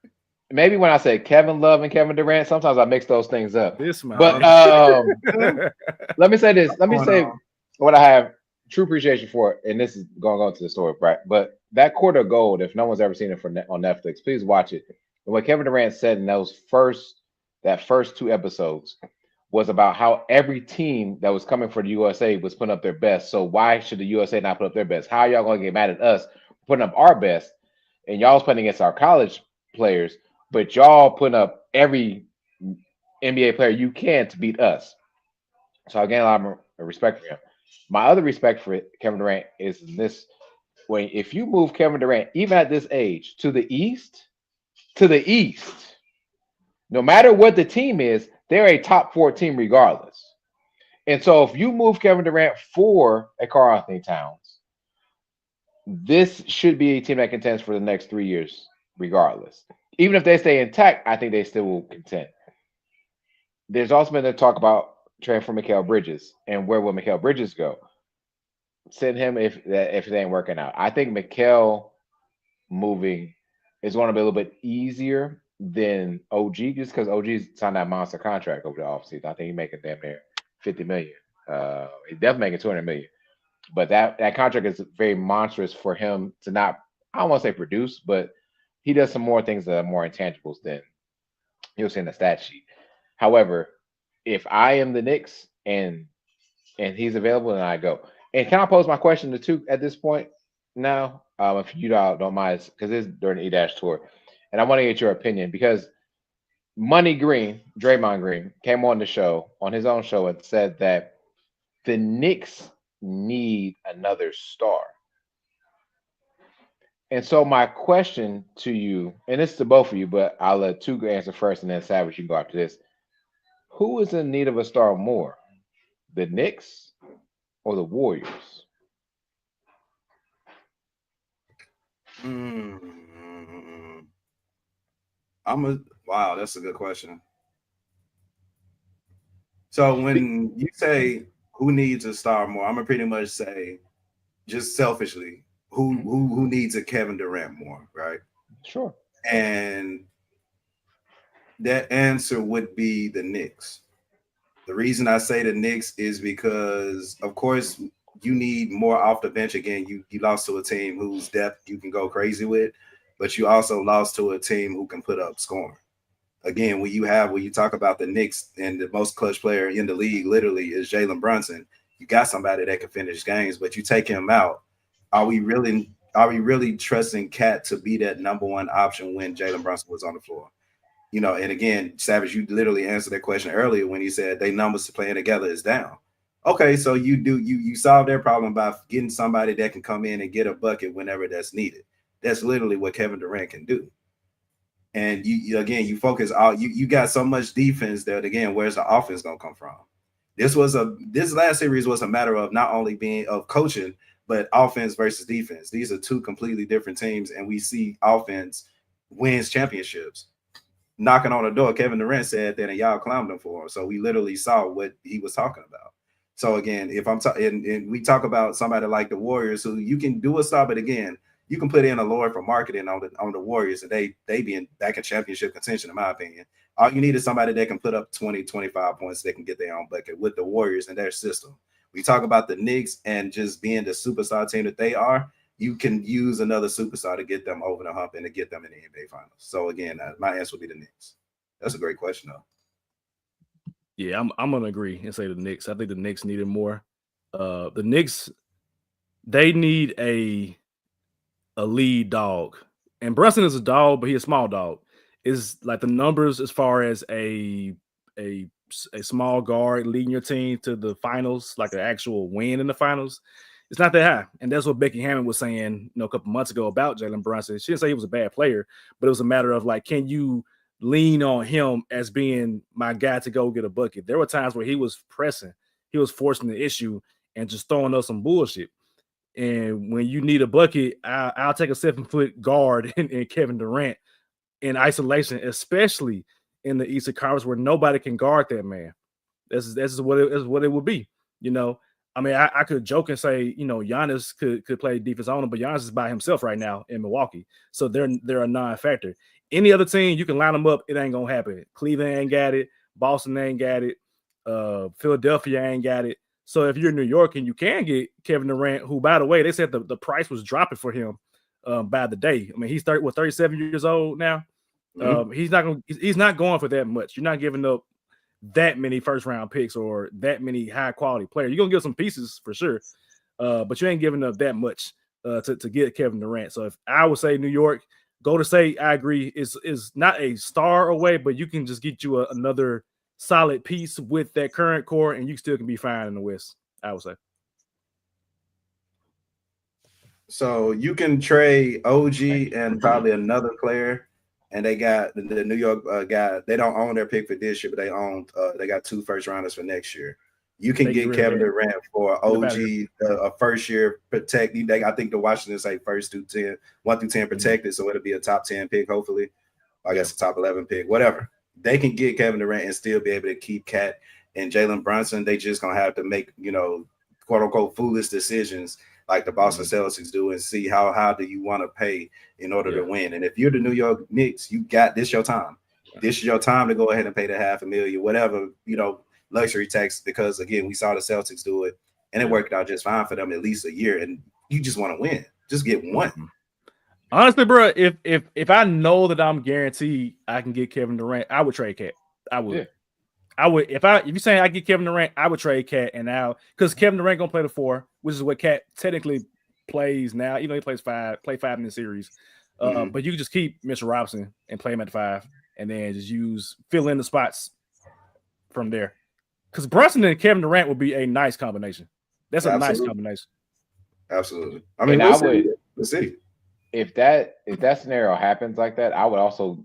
Maybe when I say Kevin Love and Kevin Durant, sometimes I mix those things up. But let me say this. Let me say what I have true appreciation for, and this is going to go into the story, right? But that quarter gold, if no one's ever seen it on Netflix, please watch it. And what Kevin Durant said in that first two episodes was about how every team that was coming for the USA was putting up their best. So why should the USA not put up their best? How are y'all going to get mad at us putting up our best? And y'all's playing against our college players, but y'all putting up every NBA player you can to beat us. So I gain a lot of respect for him. My other respect for Kevin Durant is this: if you move Kevin Durant, even at this age, to the East, no matter what the team is, they're a top 4 team regardless. And so if you move Kevin Durant for a Karl Anthony Towns, this should be a team that contends for the next 3 years regardless. Even if they stay intact, I think they still will contend. There's also been the talk about trading for Mikal Bridges, and where will Mikal Bridges go? Send him if it ain't working out. I think Mikal moving is going to be a little bit easier than OG, just because OG's signed that monster contract over the offseason. I think he's making damn near $50 million. He's definitely making $200 million. But that contract is very monstrous for him to not, I don't want to say produce, but he does some more things that are more intangibles than you'll see in the stat sheet. However, if I am the Knicks and he's available, then I go. And can I pose my question to two at this point now? If you don't mind, because it's during the E-Dash tour. And I want to get your opinion, because Money Green, Draymond Green, came on his own show, and said that the Knicks need another star. And so my question to you, and it's to both of you, but I'll let Tuga answer first, and then Savage, you can go after this. Who is in need of a star more, the Knicks or the Warriors? Wow, that's a good question. So when you say who needs a star more, I'm gonna pretty much say, just selfishly, who needs a Kevin Durant more, right? Sure. And that answer would be the Knicks. The reason I say the Knicks is because, of course, you need more off the bench. Again, you lost to a team whose depth you can go crazy with, but you also lost to a team who can put up scoring. again, when you talk about the Knicks and the most clutch player in the league, literally is Jalen Brunson. You got somebody that can finish games, but you take him out. Are we really trusting Cat to be that number one option when Jalen Brunson was on the floor? And again, Savage, you literally answered that question earlier when you said they numbers playing together is down. Okay, so you solve their problem by getting somebody that can come in and get a bucket whenever that's needed. That's literally what Kevin Durant can do. And you focus out. You got so much defense that again, where's the offense gonna come from? This last series was a matter of not only being of coaching, but offense versus defense. These are two completely different teams, and we see offense wins championships. Knocking on the door, Kevin Durant said that, and y'all clowned him for him. So we literally saw what he was talking about. So again, if I'm and we talk about somebody like the Warriors, who you can do a stop, but again, you can put in a lawyer for marketing on the Warriors, and they be back in championship contention, in my opinion. All you need is somebody that can put up 20, 25 points, that can get their own bucket with the Warriors and their system. We talk about the Knicks and just being the superstar team that they are. You can use another superstar to get them over the hump and to get them in the NBA Finals. So again, my answer would be the Knicks. That's a great question, though. Yeah, I'm gonna agree and say the Knicks. I think the Knicks needed more. The Knicks, they need a lead dog, and Brunson is a dog, but he's a small dog. Is like the numbers as far as a small guard leading your team to the finals, like an actual win in the finals. It's not that high. And that's what Becky Hammond was saying, a couple months ago about Jalen Brunson. She didn't say he was a bad player, but it was a matter of like, can you lean on him as being my guy to go get a bucket? There were times where he was pressing, he was forcing the issue and just throwing up some bullshit. And when you need a bucket, I'll take a 7-foot guard in Kevin Durant in isolation, especially in the Eastern Conference where nobody can guard that man. This is what it would be, I mean, I could joke and say, Giannis could play defense on him, but Giannis is by himself right now in Milwaukee. So they're a non-factor. Any other team, you can line them up, it ain't going to happen. Cleveland ain't got it. Boston ain't got it. Philadelphia ain't got it. So if you're in New York and you can get Kevin Durant, who, by the way, they said the price was dropping for him by the day. I mean, he's 37 years old now. Mm-hmm. He's not going for that much. You're not giving up that many first round picks or that many high quality players. You're gonna get some pieces for sure, but you ain't giving up that much to get Kevin Durant. So if I would say New York, Golden State, I agree, is not a star away, but you can just get you another solid piece with that current core, and you still can be fine in the West, I would say. So you can trade OG and probably another player. And they got the New York guy. They don't own their pick for this year, but they got 2 first rounders for next year. You can get Kevin Durant for OG, a first year protect. I think the Washington say 1 through 10 protected, so it'll be a top 10 pick, hopefully. I guess a top 11 pick, whatever. They can get Kevin Durant and still be able to keep Cat and Jalen Brunson. They just gonna have to make quote unquote foolish decisions like the Boston Celtics do, and see how do you want to pay in order to win. And if you're the New York Knicks, you got this your time. This is your time to go ahead and pay the $500,000, whatever, luxury tax, because again, we saw the Celtics do it and it worked out just fine for them at least a year. And you just want to win. Just get one. Honestly, bro, if I know that I'm guaranteed I can get Kevin Durant, I would trade Cat. I would. Yeah. I would if you're saying I get Kevin Durant, I would trade Cat and now because Kevin Durant gonna play the 4, which is what Cat technically plays now. He plays 5 in the series. But you can just keep Mr. Robinson and play him at the 5, and then just fill in the spots from there. Because Brunson and Kevin Durant would be a nice combination. That's a nice combination. Absolutely. I mean, we'll see. If that scenario happens like that, I would also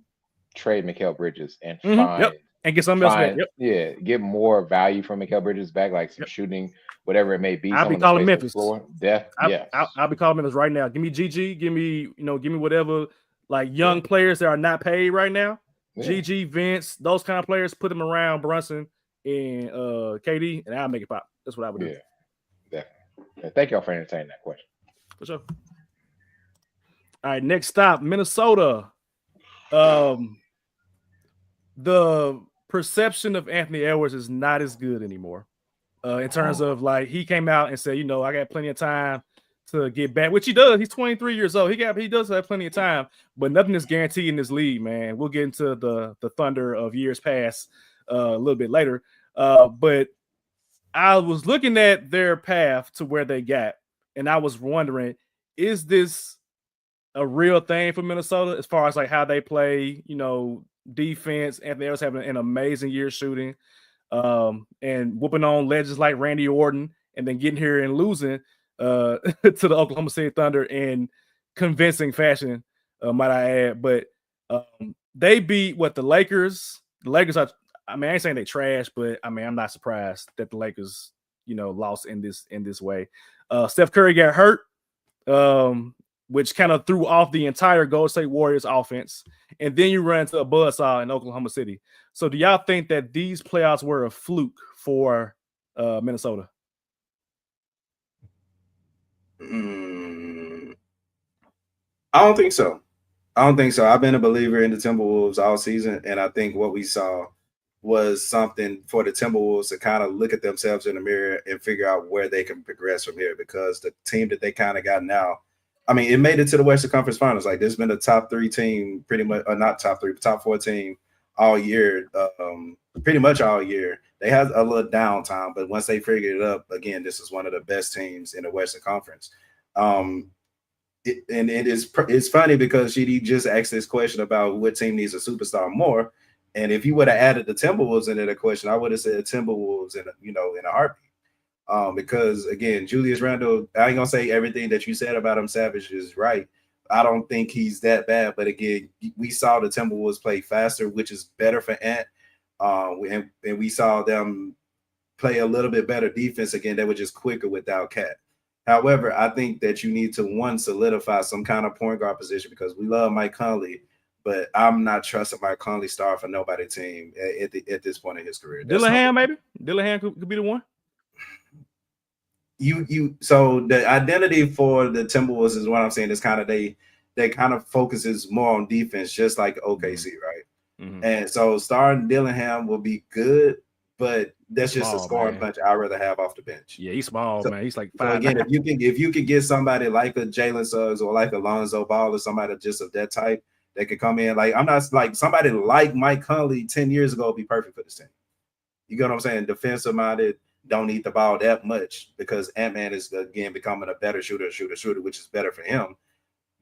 trade Mikal Bridges and find. And get something else back. Yep. Yeah, get more value from Mikal Bridges back, like some shooting, whatever it may be. I'll be calling Memphis. I'll be calling Memphis right now. Give me GG. Give me whatever, like young players that are not paid right now. Yeah. GG, Vince, those kind of players. Put them around Brunson and KD, and I'll make it pop. That's what I would do. Yeah, definitely. Thank y'all for entertaining that question. For sure. All right, next stop, Minnesota. The perception of Anthony Edwards is not as good anymore in terms of like he came out and said, I got plenty of time to get back, which he does. He's 23 years old. He does have plenty of time, but nothing is guaranteed in this league, man. We'll get into the thunder of years past a little bit later. But I was looking at their path to where they got, and I was wondering, is this a real thing for Minnesota as far as like how they play, defense? Anthony Edwards having an amazing year shooting, and whooping on legends like Randy Orton, and then getting here and losing to the Oklahoma City Thunder in convincing fashion, might I add. But they beat the Lakers. The Lakers are, I ain't saying they trash, but I'm not surprised that the Lakers, lost in this way. Steph Curry got hurt, which kind of threw off the entire Golden State Warriors offense. And then you run into a buzzsaw in Oklahoma City. So do y'all think that these playoffs were a fluke for Minnesota? I don't think so. I've been a believer in the Timberwolves all season, and I think what we saw was something for the Timberwolves to kind of look at themselves in the mirror and figure out where they can progress from here, because the team that they kind of got now, it made it to the Western Conference Finals. Like, there's been a top 3 team, pretty much, or not top 3, but top 4 team all year, pretty much all year. They had a little downtime, but once they figured it up, again, this is one of the best teams in the Western Conference. It's funny because GD just asked this question about what team needs a superstar more. And if you would have added the Timberwolves into the question, I would have said Timberwolves in a heartbeat. Because again, Julius Randle, I ain't gonna say everything that you said about him, Savage, is right. I don't think he's that bad, but again, we saw the Timberwolves play faster, which is better for Ant. And we saw them play a little bit better defense. Again, they were just quicker without Cat. However, I think that you need to solidify some kind of point guard position, because we love Mike Conley, but I'm not trusting Mike Conley star for nobody team at this point in his career. Dillingham, maybe Dillingham could be the one. So the identity for the Timberwolves is what I'm saying is kind of they kind of focuses more on defense, just like OKC, right? Mm-hmm. And so starting Dillingham will be good, but that's just a scoring punch I'd rather have off the bench. Yeah, he's small, man. He's like 5'9". So again, if you could get somebody like a Jalen Suggs or like a Lonzo Ball or somebody just of that type that could come in, like, I'm not like somebody like Mike Conley 10 years ago would be perfect for this team. You get what I'm saying? Defensive minded, don't need the ball that much, because Ant-Man is again becoming a better shooter, which is better for him.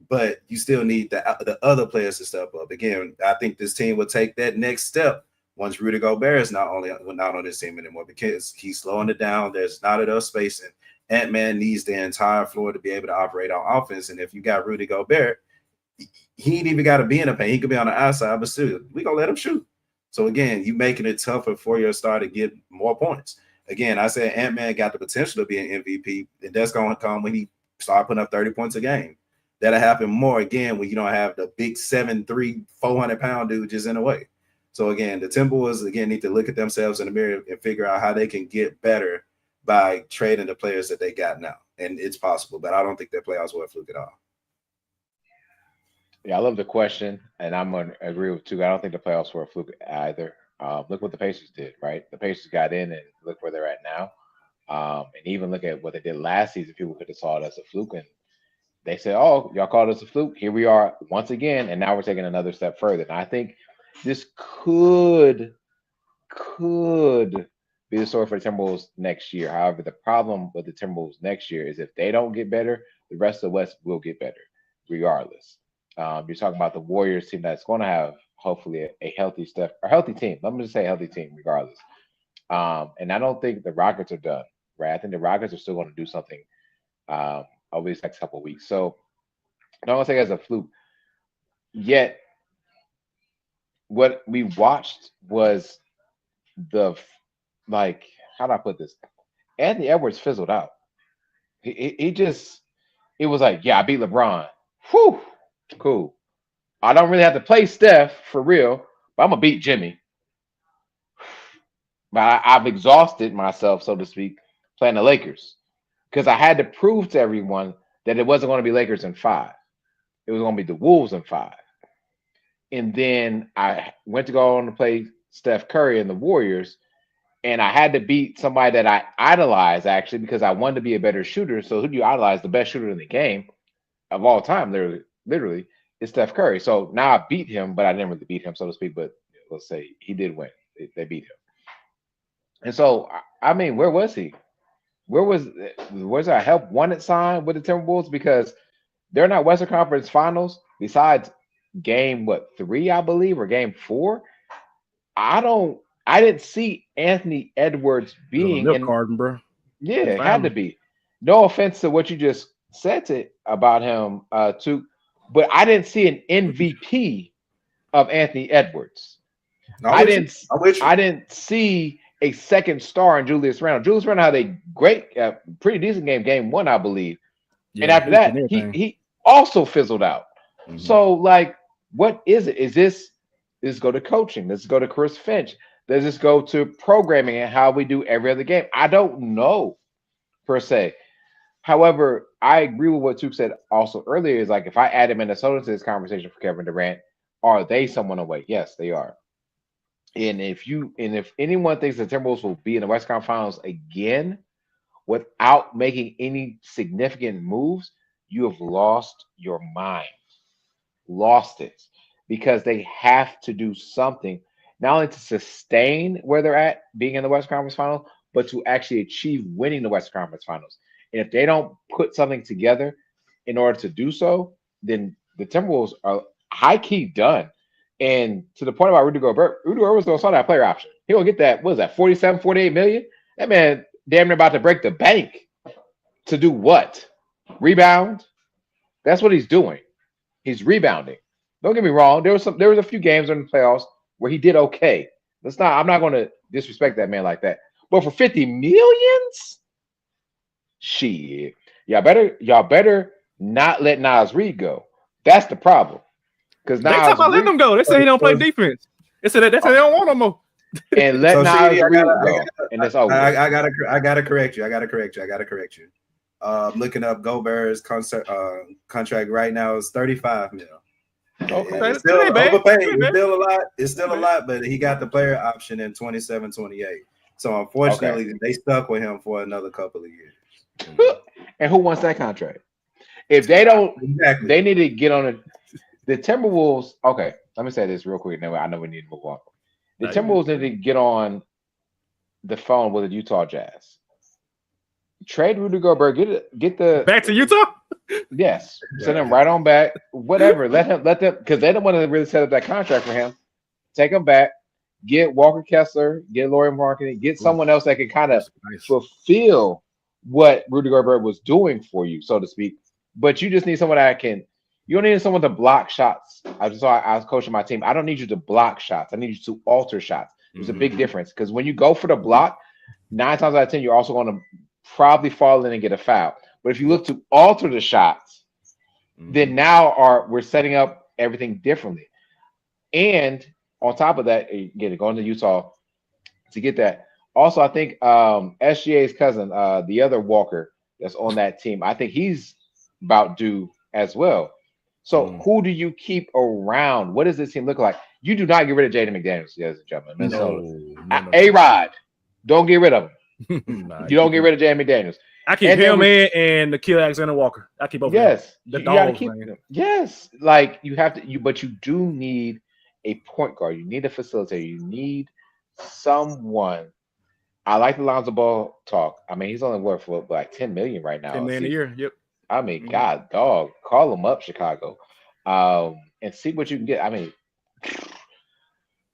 But you still need the other players to step up. Again, I think this team will take that next step once Rudy Gobert is not on this team anymore, because he's slowing it down. There's not enough space, and Ant-Man needs the entire floor to be able to operate on offense. And if you got Rudy Gobert, he ain't even got to be in the paint. He could be on the outside, but still, we gonna let him shoot. So again, you making it tougher for your star to get more points. Again, I said Ant-Man got the potential to be an MVP, and that's going to come when he start putting up 30 points a game. That'll happen more again when you don't have the big 7'3", 400-pound dude just in the way. So again, the Timberwolves again need to look at themselves in the mirror and figure out how they can get better by trading the players that they got now. And it's possible, but I don't think their playoffs were a fluke at all. Yeah, I love the question, and I'm going to agree with you. I don't think the playoffs were a fluke either. Look what the Pacers did, right? The Pacers got in, and look where they're at now. And even look at what they did last season. People could have saw it as a fluke, and they said, "Oh, y'all called us a fluke. Here we are once again, and now we're taking another step further." And I think this could be the story for the Timberwolves next year. However, the problem with the Timberwolves next year is if they don't get better, the rest of the West will get better, regardless. You're talking about the Warriors team that's going to have hopefully a healthy team. Let me just say a healthy team, regardless. And I don't think the Rockets are done, right? I think the Rockets are still going to do something over these next couple of weeks. So I don't want to say it as a fluke. Yet, what we watched was how do I put this? Anthony Edwards fizzled out. It was like, yeah, I beat LeBron. Whew, cool. I don't really have to play Steph for real, but I'm going to beat Jimmy. But I've exhausted myself, so to speak, playing the Lakers, because I had to prove to everyone that it wasn't going to be Lakers in 5. It was going to be the Wolves in 5. And then I went to go on to play Steph Curry and the Warriors, and I had to beat somebody that I idolized actually because I wanted to be a better shooter. So who do you idolize? The best shooter in the game of all time, literally, is Steph Curry. So now I beat him, but I didn't really beat him, so to speak. But let's say he did win. They beat him. And so I mean, where was he? Where's our help wanted sign with the Timberwolves? Because they're not Western Conference Finals. Besides game 3, I believe, or game 4, I didn't see Anthony Edwards being in. Garden, bro. Yeah, it had to be. No offense to what you just said about him, too, but I didn't see an MVP of Anthony Edwards. I didn't see a second star in Julius Randle. Julius Randle had a great, pretty decent game 1, I believe. Yeah, and after that, he also fizzled out. Mm-hmm. So, like, what is it? Is this go to coaching? Does this go to Chris Finch? Does this go to programming and how we do every other game? I don't know, per se. However, I agree with what Tuke said also earlier. Is like, if I added Minnesota to this conversation for Kevin Durant, are they someone away? Yes, they are. And if anyone thinks the Timberwolves will be in the Western Conference Finals again without making any significant moves, you have lost your mind. Lost it. Because they have to do something, not only to sustain where they're at, being in the Western Conference Finals, but to actually achieve winning the Western Conference Finals. And if they don't put something together in order to do so, then the Timberwolves are high-key done. And to the point about Rudy Gobert was going to sign that player option. He will get that, what is that, 47, 48 million? That man damn near about to break the bank. To do what? Rebound? That's what he's doing. He's rebounding. Don't get me wrong. There was a few games in the playoffs where he did okay. I'm not going to disrespect that man like that. But for 50 millions? Shit. Y'all better not let Nas Reed go. That's the problem. Because they talk about letting them go. They say he don't play defense. They say they don't want no more. And let Nas Reed go. And that's over. I gotta correct you. Looking up Gobert's contract right now is 35 mil. Okay. It's still overpaid. It's still a lot, but he got the player option in 27, 28. So unfortunately, they stuck with him for another couple of years. And who wants that contract? If they don't, they need to get on it. The Timberwolves. Okay, let me say this real quick. Now I know we need to move on. The Timberwolves need to get on the phone with the Utah Jazz. Trade Rudy Gobert. Get the back to Utah. Yes, send him right on back. Whatever. Let them because they don't want to really set up that contract for him. Take him back. Get Walker Kessler. Get Lauri Markkanen. Get someone else that can kind of fulfill what Rudy Gobert was doing for you, so to speak. But you just need someone that can. You don't need someone to block shots. I was coaching my team. I don't need you to block shots. I need you to alter shots. There's a big difference because when you go for the block, 9 times out of 10, you're also going to probably fall in and get a foul. But if you look to alter the shots, then now we're setting up everything differently. And on top of that, again, going to Utah to get that. Also, I think SGA's cousin, the other Walker that's on that team, I think he's about due as well. So who do you keep around? What does this team look like? You do not get rid of Jaden McDaniels, ladies and gentlemen. Minnesota. A-Rod, don't get rid of him. You don't get rid of Jaden McDaniels. I keep him in and Nikhil Alexander Walker. I keep both. Yes, the you dogs, gotta keep them. Yes, like you have to. But you do need a point guard. You need a facilitator. You need someone. I like the Lonzo Ball talk. I mean, he's only worth like $10 million right now. $10 million a year. Yep. I mean, God, dog, call him up, Chicago, and see what you can get. I mean,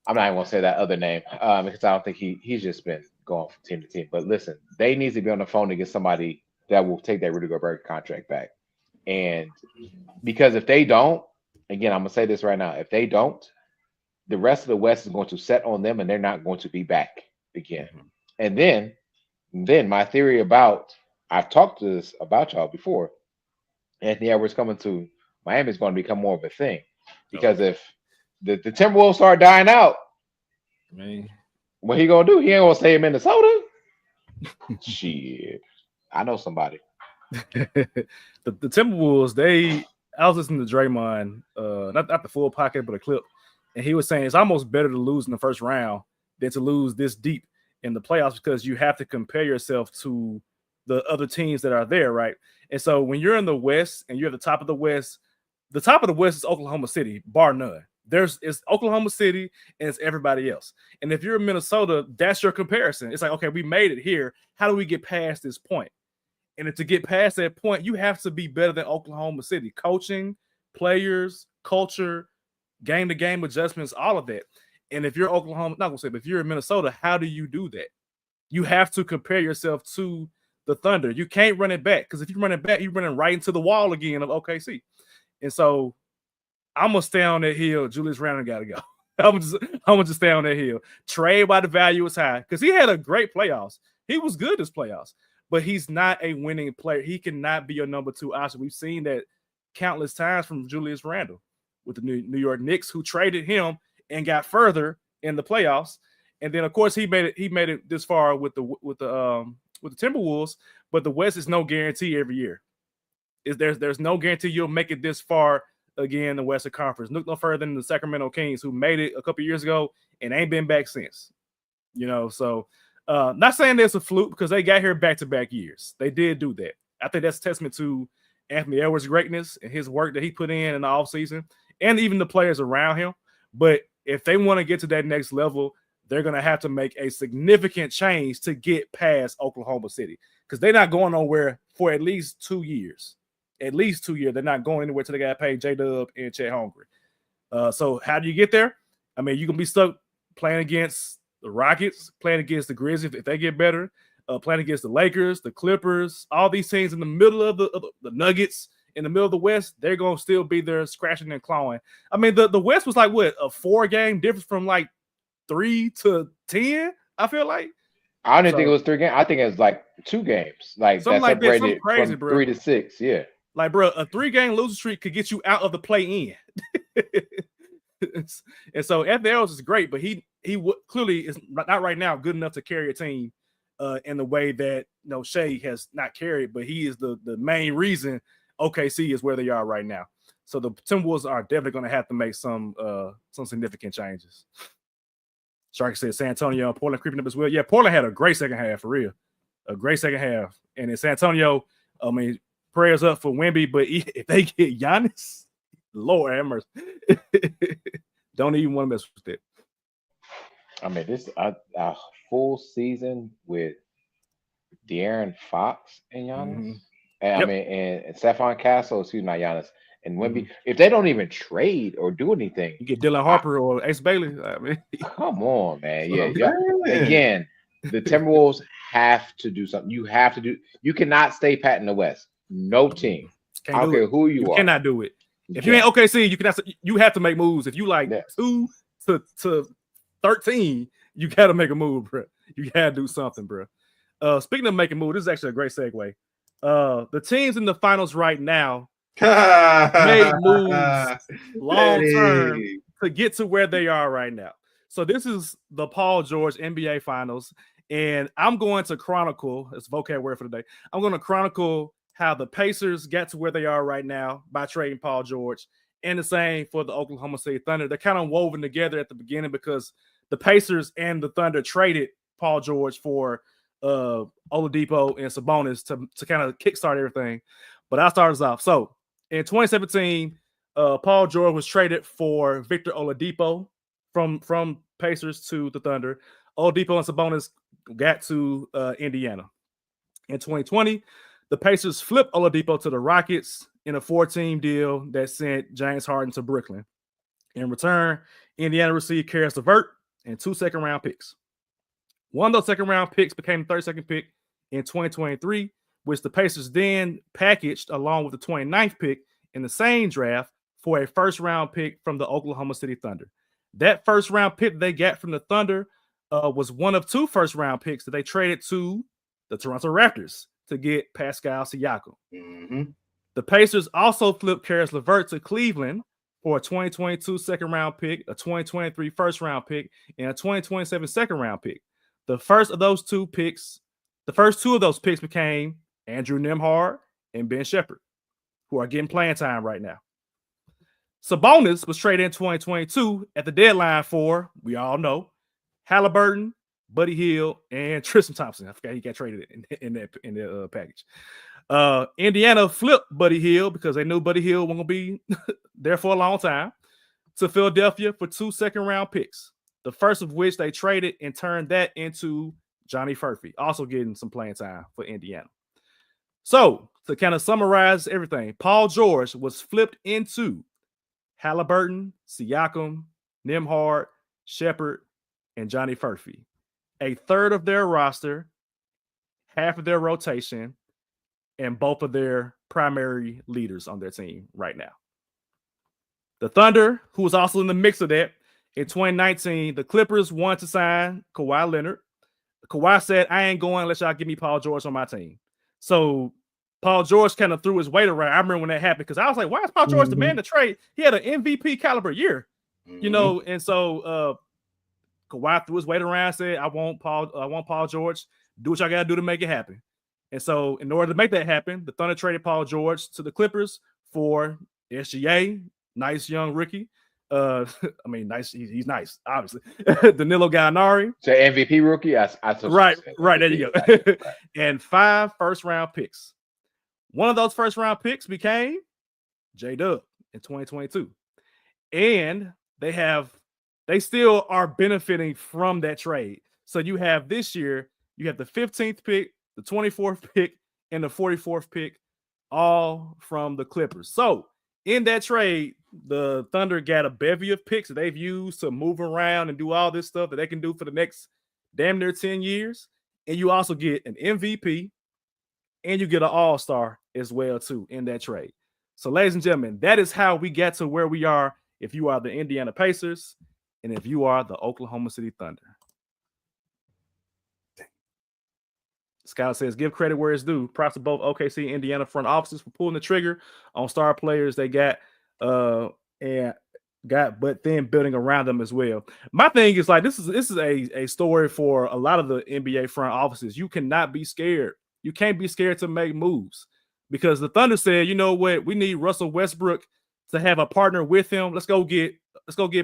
I'm not even gonna say that other name because I don't think he's just been going from team to team. But listen, they need to be on the phone to get somebody that will take that Rudy Gobert contract back. And because if they don't, again, I'm gonna say this right now: if they don't, the rest of the West is going to set on them, and they're not going to be back again. And then my theory about I've talked to this about y'all before. Anthony Edwards coming to Miami is going to become more of a thing because if the Timberwolves start dying out, what he gonna do? He ain't gonna stay in Minnesota. Shit, I know somebody. the Timberwolves. I was listening to Draymond, not the full pocket, but a clip, and he was saying it's almost better to lose in the first round than to lose this deep in the playoffs because you have to compare yourself to the other teams that are there, right? And so when you're in the West and you're at the top of the West is Oklahoma City, bar none. It's Oklahoma City and it's everybody else. And if you're in Minnesota, that's your comparison. It's like, okay, we made it here. How do we get past this point? And to get past that point, you have to be better than Oklahoma City. Coaching, players, culture, game-to-game adjustments, all of that. And if you're Oklahoma, not gonna say, but if you're in Minnesota, how do you do that? You have to compare yourself to the Thunder. You can't run it back because if you run it back, you're running right into the wall again of OKC. And so I'm gonna stay on that hill. Julius Randle got to go. I'm gonna just stay on that hill. Trade while the value is high because he had a great playoffs. He was good this playoffs, but he's not a winning player. He cannot be your number 2 option. We've seen that countless times from Julius Randle with the New York Knicks, who traded him and got further in the playoffs. And then, of course, he made it this far with the Timberwolves. But the West is no guarantee every year. There's no guarantee you'll make it this far again in the Western Conference. Look no further than the Sacramento Kings, who made it a couple years ago and ain't been back since. So not saying there's a fluke because they got here back-to-back years. They did do that. I think that's a testament to Anthony Edwards' greatness and his work that he put in the offseason and even the players around him. But if they want to get to that next level, they're going to have to make a significant change to get past Oklahoma City because they're not going nowhere for at least 2 years. At least 2 years. They're not going anywhere till they got to pay J-Dub and Chet Holmgren. So how do you get there? I mean, you can be stuck playing against the Rockets, playing against the Grizzlies if they get better, playing against the Lakers, the Clippers, all these teams in the middle of the Nuggets, in the middle of the West, they're going to still be there scratching and clawing. I mean, the West was like, what, a 4-game difference from like 3 to 10, I feel like. I don't think it was 3 games. I think it was like 2 games. Like something that separated something crazy, from bro. 3 to 6. Yeah. Like, bro, a 3-game losing streak could get you out of the play-in. And so Anthony Edwards is great, but he clearly is not right now good enough to carry a team in the way that Shea has not carried, but he is the main reason OKC is where they are right now. So the Timberwolves are definitely going to have to make some significant changes. Shark said San Antonio and Portland creeping up as well. Yeah, Portland had a great second half for real. A great second half. And in San Antonio, I mean, prayers up for Wemby, but if they get Giannis, Lord have mercy. Don't even want to mess with it. I mean, this a full season with De'Aaron Fox and Giannis. Mm-hmm. And Yep. I mean, and Stephon Castle, excuse me, not Giannis, and Wemby. Mm-hmm. If they don't even trade or do anything, You get Dylan Harper or Ace Bailey. I mean, come on, man. Yeah. Man. Again, the Timberwolves have to do something. You have to do. You cannot stay pat in the West. No team. I don't care who you are. Cannot do it. If you ain't OKC, you have to make moves. If you like 2 to 13, you got to make a move, bro. You got to do something, bro. Speaking of making moves, this is actually a great segue. The teams in the finals right now made moves long term to get to where they are right now. So this is the Paul George NBA Finals, and I'm going to chronicle. It's a vocab word for the day. I'm going to chronicle how the Pacers got to where they are right now by trading Paul George, and the same for the Oklahoma City Thunder. They're kind of woven together at the beginning because the Pacers and the Thunder traded Paul George for Oladipo and Sabonis to kind of kickstart everything. But I'll start us off. So in 2017, Paul George was traded for Victor Oladipo from Pacers to the Thunder. Oladipo and Sabonis got to Indiana. In 2020, the Pacers flipped Oladipo to the Rockets in a 4-team deal that sent James Harden to Brooklyn. In return, Indiana received Karis LeVert and 2 second-round picks. One of those second-round picks became the 32nd pick in 2023, which the Pacers then packaged along with the 29th pick in the same draft for a first-round pick from the Oklahoma City Thunder. That first-round pick they got from the Thunder was one of 2 first-round picks that they traded to the Toronto Raptors to get Pascal Siakam. Mm-hmm. The Pacers also flipped Karis LeVert to Cleveland for a 2022 second-round pick, a 2023 first-round pick, and a 2027 second-round pick. The first 2 of those picks became Andrew Nembhard and Ben Shepherd, who are getting playing time right now. Sabonis was traded in 2022 at the deadline for, we all know, Halliburton, Buddy Hield, and Tristan Thompson. I forgot he got traded in that package. Indiana flipped Buddy Hield because they knew Buddy Hield wasn't going to be there for a long time, to Philadelphia for 2 second-round picks. The first of which they traded and turned that into Johnny Furphy, also getting some playing time for Indiana. So, to kind of summarize everything, Paul George was flipped into Halliburton, Siakam, Nembhard, Shepherd, and Johnny Furphy. A third of their roster, half of their rotation, and both of their primary leaders on their team right now. The Thunder, who was also in the mix of that, in 2019, the Clippers wanted to sign Kawhi Leonard. Kawhi said, I ain't going unless y'all give me Paul George on my team. So Paul George kind of threw his weight around. I remember when that happened because I was like, why is Paul George the man to trade? He had an MVP caliber year, you know, and so Kawhi threw his weight around, said, I want Paul George. Do what y'all got to do to make it happen. And so in order to make that happen, the Thunder traded Paul George to the Clippers for SGA, nice young rookie. I mean, nice. He's nice, obviously. Danilo Gallinari. So MVP rookie? Right. There you go. Right. And 5 first-round picks. One of those first-round picks became J-Dub in 2022. And they still are benefiting from that trade. So you have this year, you have the 15th pick, the 24th pick, and the 44th pick, all from the Clippers. So in that trade, the Thunder got a bevy of picks that they've used to move around and do all this stuff that they can do for the next damn near 10 years. And you also get an MVP and you get an all-star as well, too, in that trade. So, ladies and gentlemen, that is how we get to where we are if you are the Indiana Pacers and if you are the Oklahoma City Thunder. Skyler says, give credit where it's due. Props to both OKC and Indiana front offices for pulling the trigger on star players they got but then building around them as well. My thing is like this is a story for a lot of the NBA front offices. You cannot be scared. You can't be scared to make moves because the Thunder said, you know what, we need Russell Westbrook to have a partner with him. Let's go get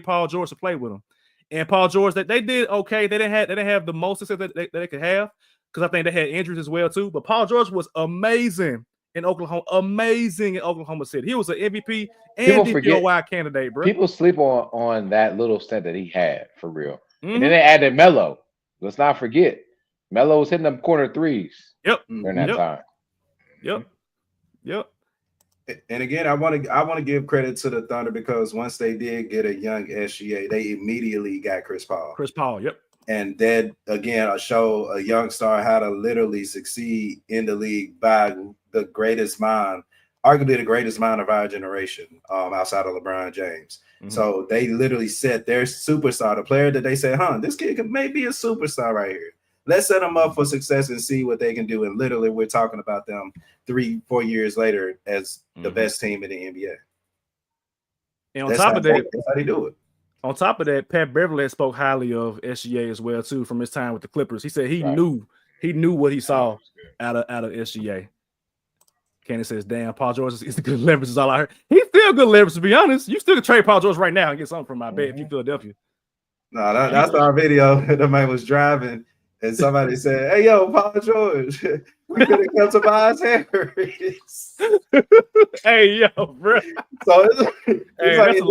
Paul George to play with him. And Paul George, that they did okay. They didn't have the most success that they could have because I think they had injuries as well too. But Paul George was amazing in Oklahoma City. He was an MVP and DPOY candidate, bro. People sleep on that little stint that he had for real. And then they added Melo. Let's not forget, Melo was hitting them corner threes. During that time. Yep. And again, I want to give credit to the Thunder because once they did get a young SGA, they immediately got Chris Paul. Yep. And that again, show a young star how to literally succeed in the league by the greatest mind, arguably the greatest mind of our generation, outside of LeBron James. So they literally set their superstar, the player that they said, this kid may be a superstar right here. Let's set them up for success and see what they can do. And literally, we're talking about them 3-4 years later as the best team in the NBA. And on top of that, that's how they do it. On top of that, Pat Beverly spoke highly of SGA as well too from his time with the Clippers. He said he knew what he saw out of SGA. Candy says, "Damn, Paul George is the good leverage." Is all I heard. He's still good leverage, to be honest. You still can trade Paul George right now and get something from my bet if you Philadelphia. No, that's our video. The man was driving. And somebody said, "Hey, yo, Paul George, we could have kept Tobias Harris." Hey, yo, bro. So it's like, that's a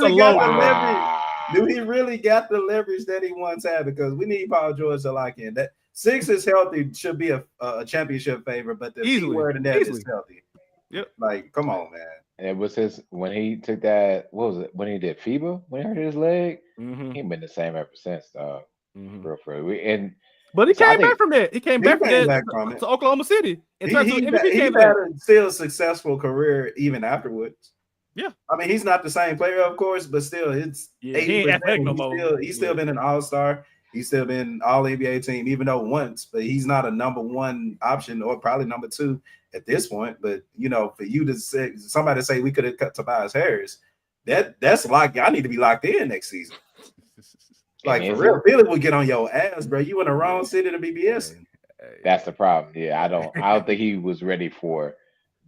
low. Do he really got the leverage that he once had? Because we need Paul George to lock in. That 6 is healthy, should be a championship favorite, but the key word in that is healthy. Yep. Like, come on, man. And it was when he took that, what was it? When he did FIBA, when he hurt his leg, he ain't been the same ever since, dog. But he came back from that. He came back from to Oklahoma City. He had a still successful career even afterwards. Yeah. I mean, he's not the same player, of course, but still, it's 80%. He's still been an all-star. He's still been all-NBA team, even though once, but he's not a number 1 option or probably number 2 at this point. But, you know, for you to say, somebody say we could have cut Tobias Harris, that's like, I need to be locked in next season. Like, for real, Philly will get on your ass, bro. You in the wrong city to be BSing. That's the problem. Yeah, I don't think he was ready for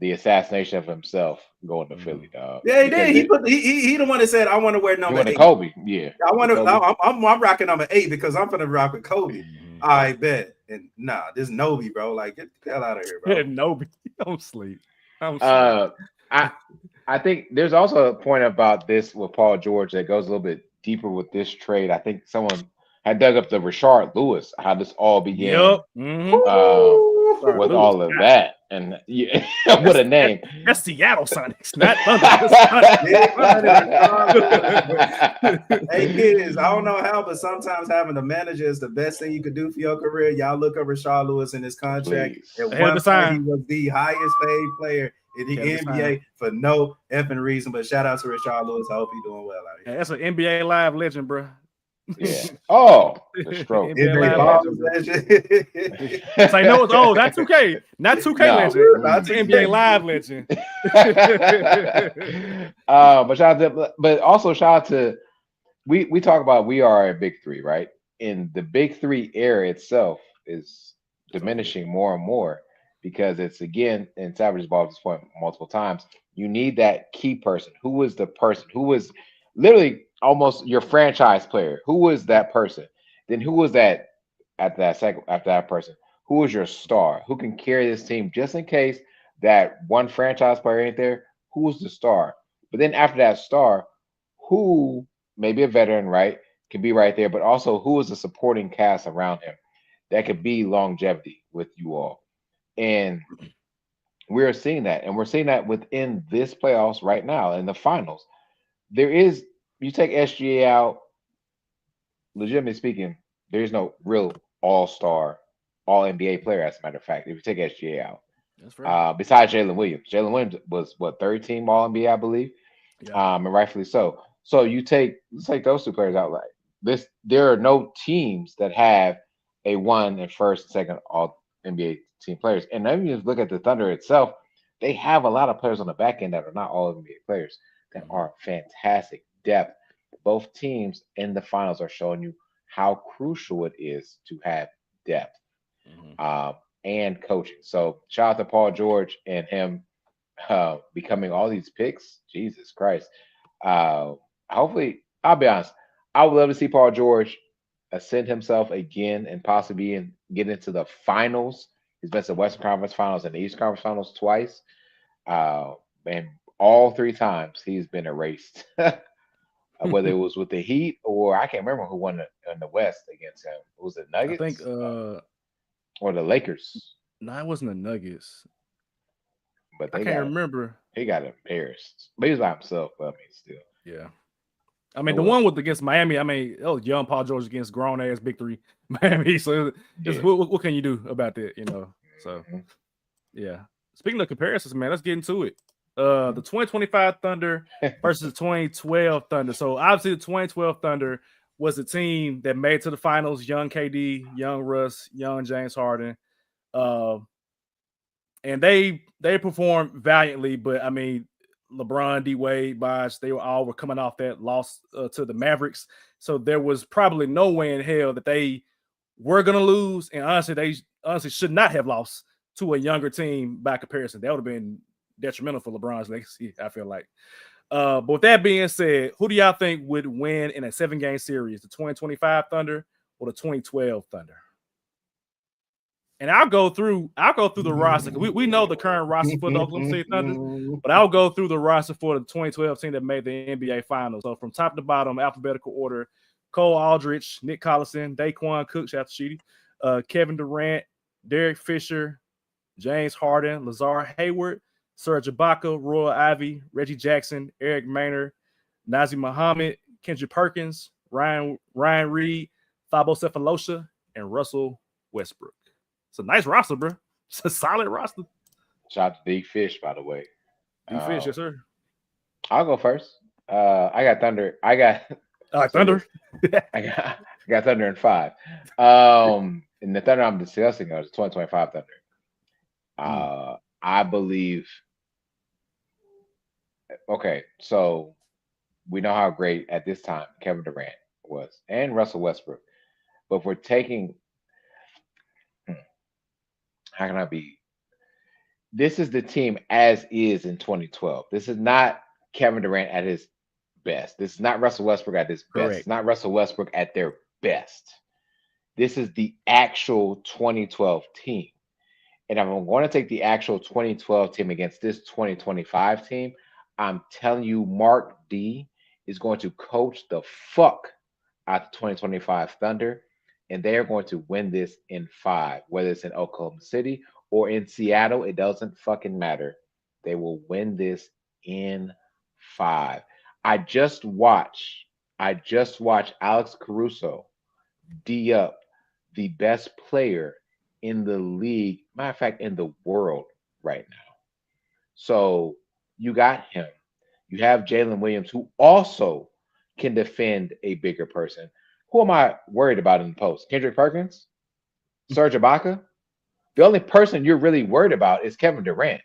the assassination of himself going to Philly, dog. Yeah, he did. He the one that said, "I want to wear number 8." Kobe, yeah. I want to. I'm rocking number 8 because I'm gonna rock with Kobe. I bet. And this Nobi, bro. Like, get the hell out of here, bro. Yeah, Nobi, don't sleep. I think there's also a point about this with Paul George that goes a little bit deeper with this trade. I think someone had dug up the Rashard Lewis, how this all began. Yep. With all of that. And yeah, what a name. That's Seattle Sonics, not Thunder. Hey kids, I don't know how, but sometimes having a manager is the best thing you could do for your career. Y'all look at Rashard Lewis in his contract. At one point, he was the highest paid player in the NBA for no effing reason. But shout out to Rashard Lewis. I hope he's doing well out here. That's an NBA Live legend, bro. Yeah. Oh, the stroke. It's like, no, not 2K. Not 2K legend. Not NBA Live legend. But also shout out to we talk about we are a big three, right? And the big three era itself is diminishing more and more because it's again, and Savage brought this point multiple times. You need that key person. Who was the person who was literally almost your franchise player? Who was that person? Then who was that after that person? Who was your star? Who can carry this team just in case that one franchise player ain't there? Who's the star? But then after that star, who maybe a veteran, right, can be right there, but also who is the supporting cast around him that could be longevity with you all? And we're seeing that, and we're seeing that within this playoffs right now in the finals. There is, you take SGA out, legitimately speaking, there's no real all-star, all-NBA player, as a matter of fact, if you take SGA out. That's right. Besides Jalen Williams. Jalen Williams was, third team all-NBA, I believe, and rightfully so. So let's take those two players out. Like there are no teams that have a one and first and second all-NBA team players. And then you look at the Thunder itself, they have a lot of players on the back end that are not all-NBA players that are fantastic depth. Both teams in the finals are showing you how crucial it is to have depth and coaching. So shout out to Paul George and him becoming all these picks. Jesus Christ. Hopefully, I'll be honest, I would love to see Paul George ascend himself again and possibly get into the finals. He's been to the Western Conference Finals and the Eastern Conference Finals twice. And all 3 times he's been erased. Whether it was with the Heat or I can't remember who won in the West against him. Was it Nuggets? I think or the Lakers. No, it wasn't the Nuggets. But I can't remember. He got embarrassed. But he was by himself, but I mean still. Yeah. I mean, the one against Miami, I mean, young Paul George against grown ass big three Miami. So what can you do about that, you know? So yeah. Speaking of comparisons, man, let's get into it. The 2025 Thunder versus 2012 Thunder. So obviously the 2012 Thunder was the team that made it to the finals. Young KD, young Russ, young James Harden. And they performed valiantly, but I mean, LeBron, D-Wade, Bosh, they were coming off that loss to the Mavericks. So there was probably no way in hell that they were going to lose. And honestly, they should not have lost to a younger team by comparison. That would have been detrimental for LeBron's legacy, I feel like. But with that being said, who do y'all think would win in a 7-game series, the 2025 Thunder or the 2012 Thunder? And I'll go through the roster. We know the current roster for the Oklahoma City Thunder, but I'll go through the roster for the 2012 team that made the NBA Finals. So from top to bottom, alphabetical order: Cole Aldrich, Nick Collison, Daquan Cook, shout out to Sheedy, Kevin Durant, Derek Fisher, James Harden, Lazar Hayward, Serge Ibaka, Roy Ivey, Reggie Jackson, Eric Maynard, Nazir Muhammad, Kendrick Perkins, Ryan Reed, Thabo Sefolosha, and Russell Westbrook. It's a nice roster, bro. It's a solid roster. Shout out to D Fish, by the way. D Fish, yes, sir. I'll go first. I got Thunder. I got Thunder. I got Thunder in 5. And the Thunder I'm discussing is the 2025 Thunder. I believe. Okay, so we know how great at this time Kevin Durant was and Russell Westbrook, but if we're taking. How can I be? this is the team as is in 2012. This is not Kevin Durant at his best. This is not Russell Westbrook at his best. Correct. It's not Russell Westbrook at their best. This is the actual 2012 team. And if I'm going to take the actual 2012 team against this 2025 team, I'm telling you, Mark D is going to coach the fuck out the 2025 Thunder, and they're going to win this in 5, whether it's in Oklahoma City or in Seattle. It doesn't fucking matter. They will win this in 5. I just watched Alex Caruso D up the best player in the league, matter of fact, in the world right now. So you got him. You have Jalen Williams, who also can defend a bigger person. Who am I worried about in the post? Kendrick Perkins? Serge Ibaka? The only person you're really worried about is Kevin Durant.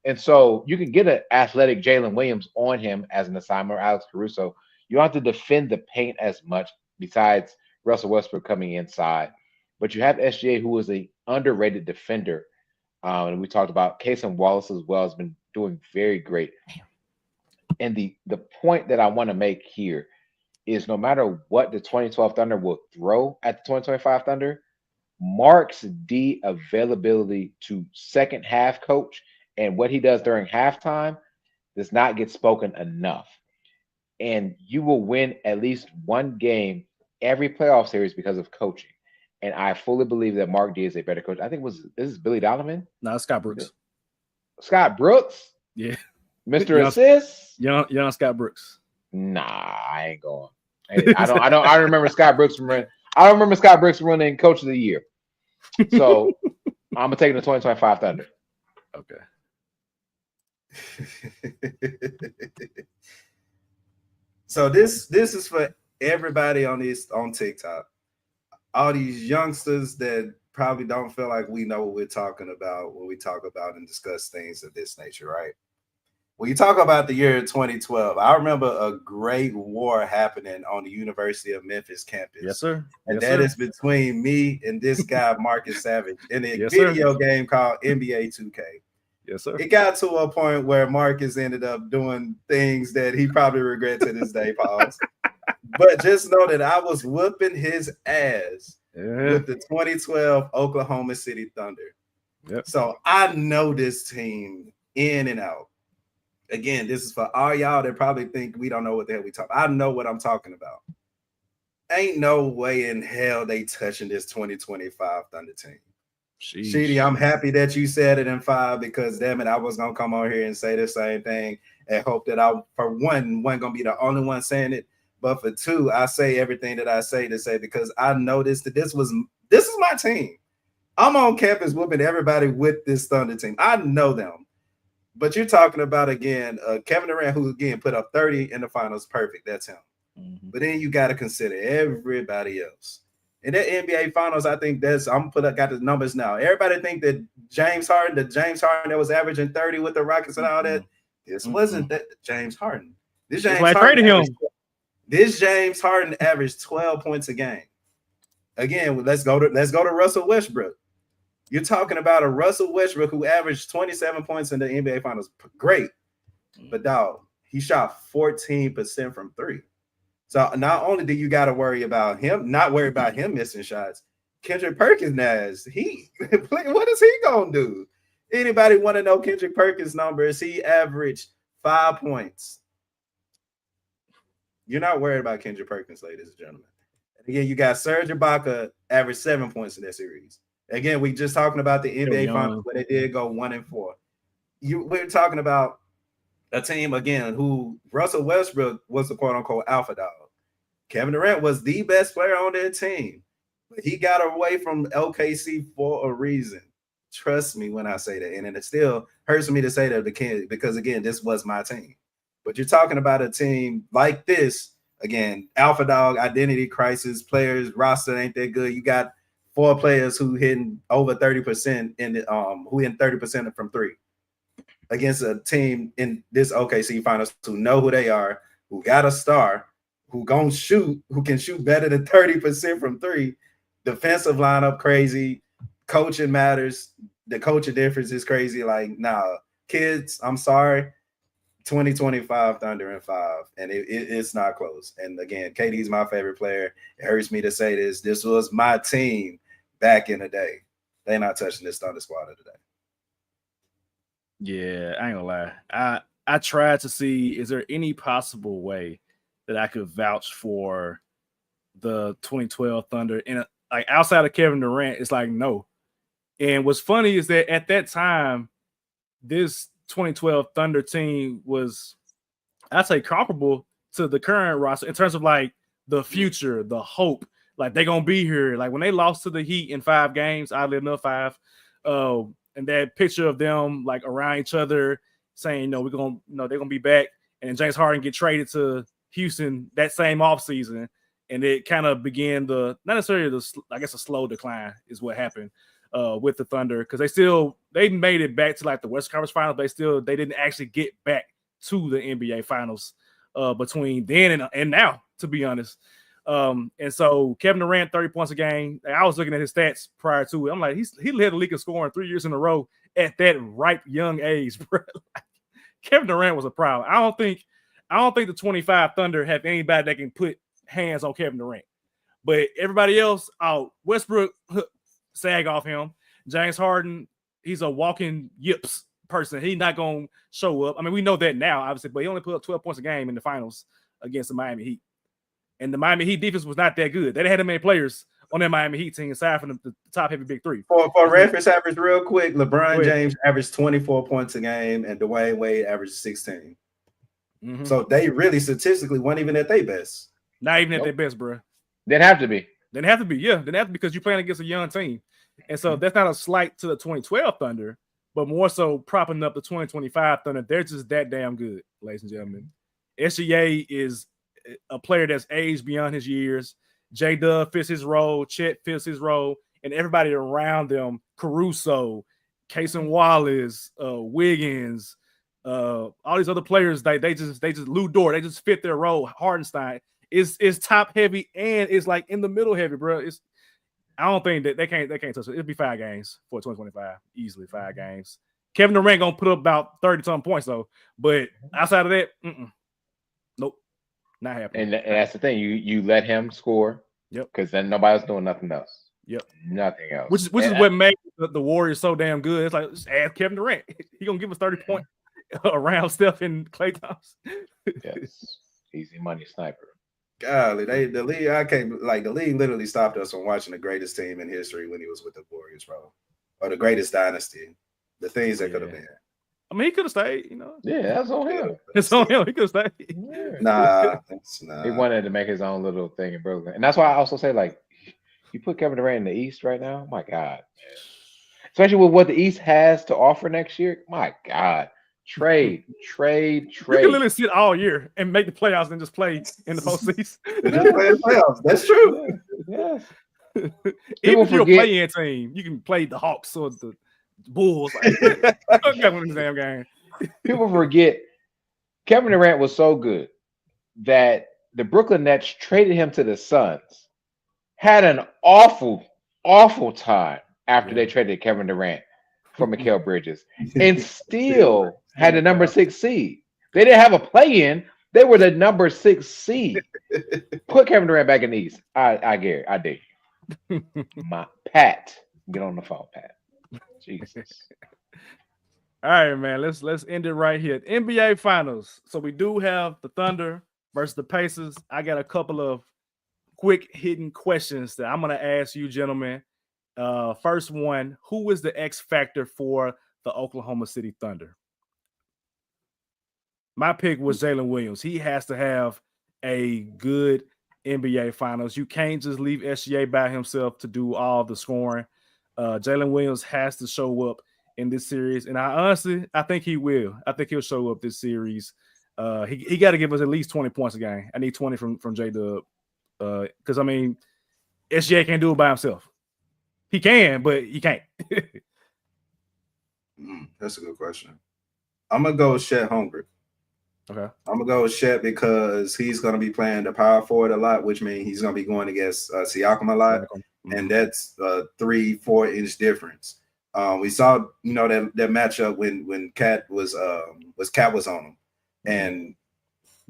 And so you can get an athletic Jalen Williams on him as an assignment, or Alex Caruso. You don't have to defend the paint as much besides Russell Westbrook coming inside. But you have SGA, who is an underrated defender. And we talked about Cason Wallace as well, has been doing very great. And the point that I want to make here is no matter what the 2012 Thunder will throw at the 2025 Thunder, Mark's D availability to second half coach and what he does during halftime does not get spoken enough. And you will win at least one game every playoff series because of coaching. And I fully believe that Mark D is a better coach. I think this is Billy Donovan? No, Scott Brooks. Scott Brooks? Yeah. Mr. Assist? Young Scott Brooks. Nah, I ain't going. I remember Scott Brooks from running. I don't remember Scott Brooks running Coach of the Year. So I'm gonna take the 2025 Thunder. Okay. So this is for everybody on TikTok. All these youngsters that probably don't feel like we know what we're talking about when we talk about and discuss things of this nature, right? When you talk about the year 2012, I remember a great war happening on the University of Memphis campus. Yes, sir. And yes, that sir. is between me and this guy, Marcus Savage, in a Yes, video game called NBA 2K. Yes, sir. It got to a point where Marcus ended up doing things that he probably regrets to this day, pause. But just know that I was whooping his ass with the 2012 Oklahoma City Thunder. Yep. So I know this team in and out. Again, this is for all y'all that probably think we don't know what the hell we talk. I know what I'm talking about. Ain't no way in hell they touching this 2025 Thunder team. Sheedy, I'm happy that you said it in 5 because damn it, I was gonna come on here and say the same thing and hope that I, for one, wasn't gonna be the only one saying it. But for 2, I say everything that I say to say because I noticed that this is my team. I'm on campus whooping everybody with this Thunder team. I know them. But you're talking about, again, Kevin Durant, who, again, put up 30 in the finals. Perfect. That's him. Mm-hmm. But then you got to consider everybody else. In that NBA finals, I think got the numbers now. Everybody think that James Harden that was averaging 30 with the Rockets and all that, this wasn't that James Harden. This James Harden averaged 12 points a game. Again, let's go to Russell Westbrook. You're talking about a Russell Westbrook who averaged 27 points in the NBA Finals. Great. But, dog, he shot 14% from 3. So not only do you got to worry about him, not worry about him missing shots, Kendrick Perkins, what is he going to do? Anybody want to know Kendrick Perkins' numbers? He averaged 5 points. You're not worried about Kendrick Perkins, ladies and gentlemen. And again, you got Serge Ibaka averaged 7 points in that series. Again, we just talking about the NBA Finals where they did go 1-4. We're talking about a team, again, who Russell Westbrook was the quote-unquote alpha dog. Kevin Durant was the best player on their team. But he got away from OKC for a reason. Trust me when I say that. And it still hurts me to say that because, again, this was my team. But you're talking about a team like this, again, alpha dog, identity crisis, players, roster ain't that good. You got 4 players who hitting over 30% who hitting 30% from 3 against a team in this OKC finals who know who they are, who got a star, who can shoot better than 30% from 3. Defensive lineup crazy, coaching matters. the coaching difference is crazy. Like, nah, kids, I'm sorry. 2025 Thunder in 5, and it's not close. And again, KD's my favorite player. It hurts me to say this. This was my team back in the day. They're not touching this Thunder squad of today. Yeah, I ain't gonna lie. I tried to see, is there any possible way that I could vouch for the 2012 Thunder? And like outside of Kevin Durant, it's like no. And what's funny is that at that time, this 2012 Thunder team was, I'd say, comparable to the current roster in terms of like the future, the hope. Like they're gonna be here. Like when they lost to the Heat in 5 games, oddly enough, 5. And that picture of them like around each other, saying, "No, we're gonna, they're gonna be back." And James Harden get traded to Houston that same offseason, and it kind of began not necessarily a slow decline is what happened. With the Thunder, because they made it back to like the Western Conference Finals, but they didn't actually get back to the NBA Finals between then and now, to be honest. And so Kevin Durant, 30 points a game. I was looking at his stats prior to it. I'm like, he led the league in scoring 3 years in a row at that ripe young age, bro. Kevin Durant was a problem. I don't think the 25 Thunder have anybody that can put hands on Kevin Durant, but everybody else, Westbrook. Sag off him. James Harden, he's a walking yips person. He's not going to show up. I mean, we know that now, obviously, but he only put up 12 points a game in the finals against the Miami Heat. And the Miami Heat defense was not that good. They didn't have that many players on that Miami Heat team aside from the top heavy big three. For reference average, real quick, LeBron James averaged 24 points a game and Dwayne Wade averaged 16. Mm-hmm. So they really statistically weren't even at their best. Not even at their best, bro. Didn't have to be. Didn't have to be, yeah. Didn't have to be because you're playing against a young team. And so that's not a slight to the 2012 Thunder, but more so propping up the 2025 Thunder. They're just that damn good, ladies and gentlemen. SGA is a player that's aged beyond his years. J-Dub fits his role. Chet fits his role. And everybody around them, Caruso, Cason Wallace, Wiggins, all these other players, they just Lou Dort, they just fit their role. Hardenstein is top heavy and is like in the middle heavy, bro. I don't think that they can't touch it. It'll be 5 games for 2025, easily 5 games. Kevin Durant gonna put up about 30-something points though, but outside of that, nope, not happening. And that's the thing. You let him score, yep, because then nobody's doing nothing else. Yep, nothing else. Which is what made the Warriors so damn good. It's like, just add Kevin Durant. He gonna give us 30 points around Steph and Klay Thompson. Yes, easy money sniper. Golly, the league literally stopped us from watching the greatest team in history when he was with the Warriors, bro, or the greatest dynasty. The things that could have been. I mean, he could have stayed, Yeah, that's on him. It's on him. He could have stayed. Yeah. Nah. He wanted to make his own little thing in Brooklyn, and that's why I also say, like, you put Kevin Durant in the East right now. My God, especially with what the East has to offer next year. My God. Trade. You can literally sit all year and make the playoffs and just play in the postseason. Just play in the playoffs. That's true. Yeah. Even if you're a play-in team, you can play the Hawks or the Bulls. Like, win this damn game. People forget Kevin Durant was so good that the Brooklyn Nets traded him to the Suns. Had an awful, awful time after they traded Kevin Durant for Mikal Bridges, and still had the number 6 seed. They didn't have a play-in. They were the number 6 seed. Put Kevin Durant back in the East. I dare you. Pat, get on the phone, Pat. Jesus. All right, man. Let's end it right here. NBA Finals. So we do have the Thunder versus the Pacers. I got a couple of quick hidden questions that I'm gonna ask you, gentlemen. First one, who is the X factor for the Oklahoma City Thunder? My pick was Jalen Williams. He has to have a good NBA Finals. You can't just leave SGA by himself to do all the scoring. Jalen Williams has to show up in this series, and I think he will. I think he'll show up this series. He got to give us at least 20 points a game. I need 20 from J-Dub because I mean, SGA can't do it by himself. He can, but he can't. That's a good question. I'm gonna go with Chet Holmgren. Okay. I'm gonna go with Chet because he's gonna be playing the power forward a lot, which means he's gonna be going against Siakam a lot, and that's a 3-4 inch difference. We saw, that matchup when Cat was on him, and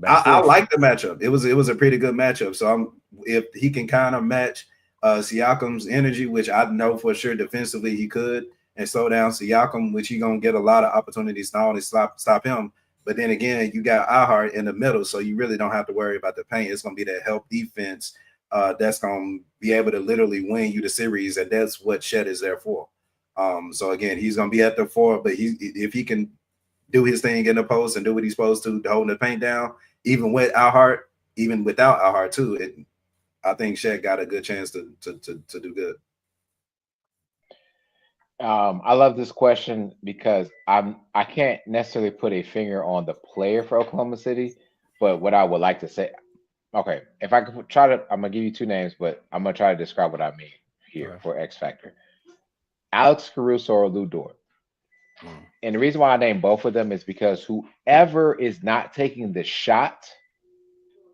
I like the matchup. It was a pretty good matchup. So if he can kind of match Siakam's energy, which I know for sure defensively he could, and slow down Siakam, which he gonna get a lot of opportunities not only stop him, but then again you got Ahart in the middle, so you really don't have to worry about the paint. It's gonna be that help defense that's gonna be able to literally win you the series, and that's what Shed is there for. So again, he's gonna be at the 4, but if he can do his thing in the post and do what he's supposed to, holding the paint down, even without Ahart too, I think Shaq got a good chance to do good. I love this question because I can't necessarily put a finger on the player for Oklahoma City, but what I would like to say, okay, if I could I'm gonna give you 2 names, but I'm gonna try to describe what I mean here for X Factor. Alex Caruso or Lou Dort. And the reason why I name both of them is because whoever is not taking the shot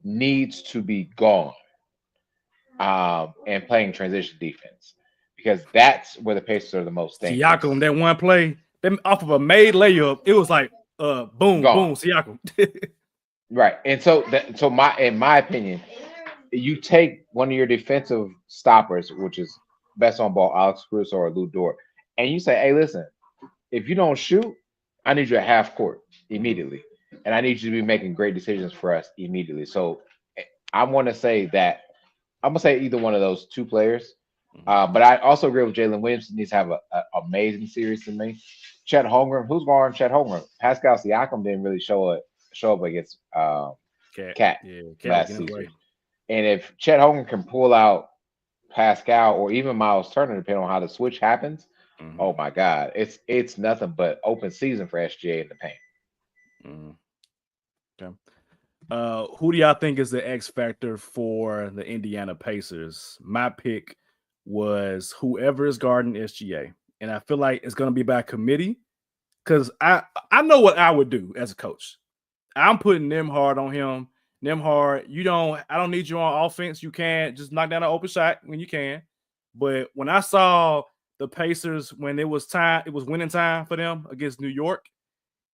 needs to be gone and playing transition defense, because that's where the Pacers are the most dangerous. Siakam, that one play, them off of a made layup, it was like boom, boom, Siakam. Right. And so in my opinion, you take one of your defensive stoppers, which is best on ball, Alex Caruso or Lou Dort, and you say, hey, listen, if you don't shoot, I need you at half court immediately. And I need you to be making great decisions for us immediately. So I want to say that I'm going to say either one of those 2 players. But I also agree with Jalen Williams. Needs to have an amazing series to me. Chet Holmgren, who's guarding Chet Holmgren? Pascal Siakam didn't really show up against Cat last season. And if Chet Holmgren can pull out Pascal or even Miles Turner, depending on how the switch happens, oh my God, it's nothing but open season for SGA in the paint. Okay. Who do y'all think is the X factor for the Indiana Pacers? My pick was whoever is guarding SGA, and I feel like it's going to be by committee, because I know what I would do as a coach. I'm putting Nembhard on him. Nembhard, I don't need you on offense. You can just knock down an open shot when you can. But when I saw the Pacers, when it was winning time for them against New York,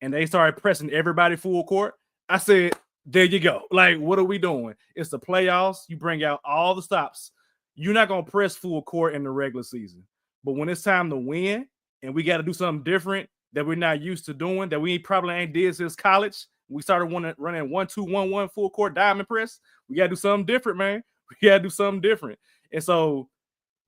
and they started pressing everybody full court, I said, there you go. Like, what are we doing? It's the playoffs. You bring out all the stops. You're not going to press full court in the regular season. But when it's time to win and we got to do something different that we're not used to doing, that we probably ain't did since college, we started running 1-2-1-1 full court diamond press. We got to do something different, man. We got to do something different. And so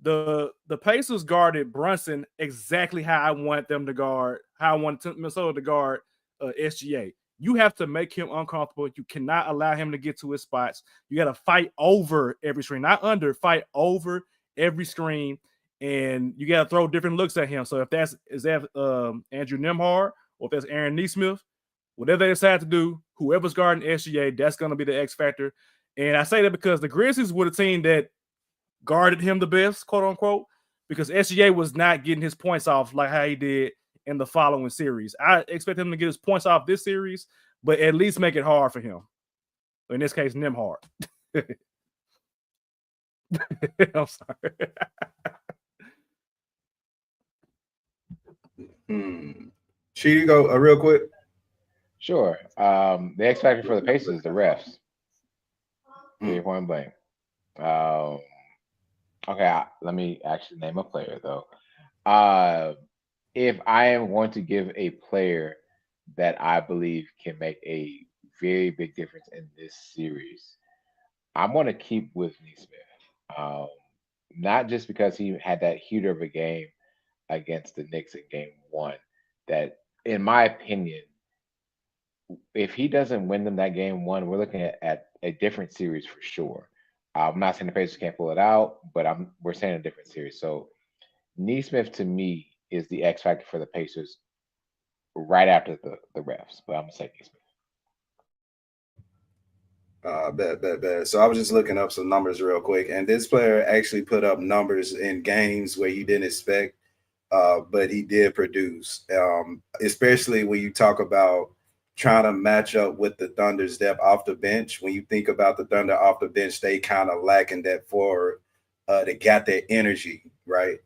the Pacers guarded Brunson exactly how I want them to guard, how I want Minnesota to guard SGA. You have to make him uncomfortable. You cannot allow him to get to his spots. You got to fight over every screen, not under, fight over every screen. And you got to throw different looks at him. So if that's Andrew Nembhard or if that's Aaron Nesmith, whatever they decide to do, whoever's guarding SGA, that's going to be the X factor. And I say that because the Grizzlies were the team that guarded him the best, quote unquote, because SGA was not getting his points off like how he did in the following series. I expect him to get his points off this series, but at least make it hard for him. In this case, Nembhard. I'm sorry. Should you go real quick? Sure. The X factor for the Pacers is the refs. Point blank. Okay, let me actually name a player though. If I am going to give a player that I believe can make a very big difference in this series, I'm going to keep with Nesmith. Not just because he had that heater of a game against the Knicks in game 1, that in my opinion, if he doesn't win them that game 1, we're looking at a different series for sure. I'm not saying the Pacers can't pull it out, but we're saying a different series. So Nesmith to me is the X factor for the Pacers right after the refs, but I'm gonna say Nesmith. Bet. So I was just looking up some numbers real quick, and this player actually put up numbers in games where you didn't expect, but he did produce, especially when you talk about trying to match up with the Thunder's depth off the bench. When you think about the Thunder off the bench, they kind of lacking that forward. They got that energy, right?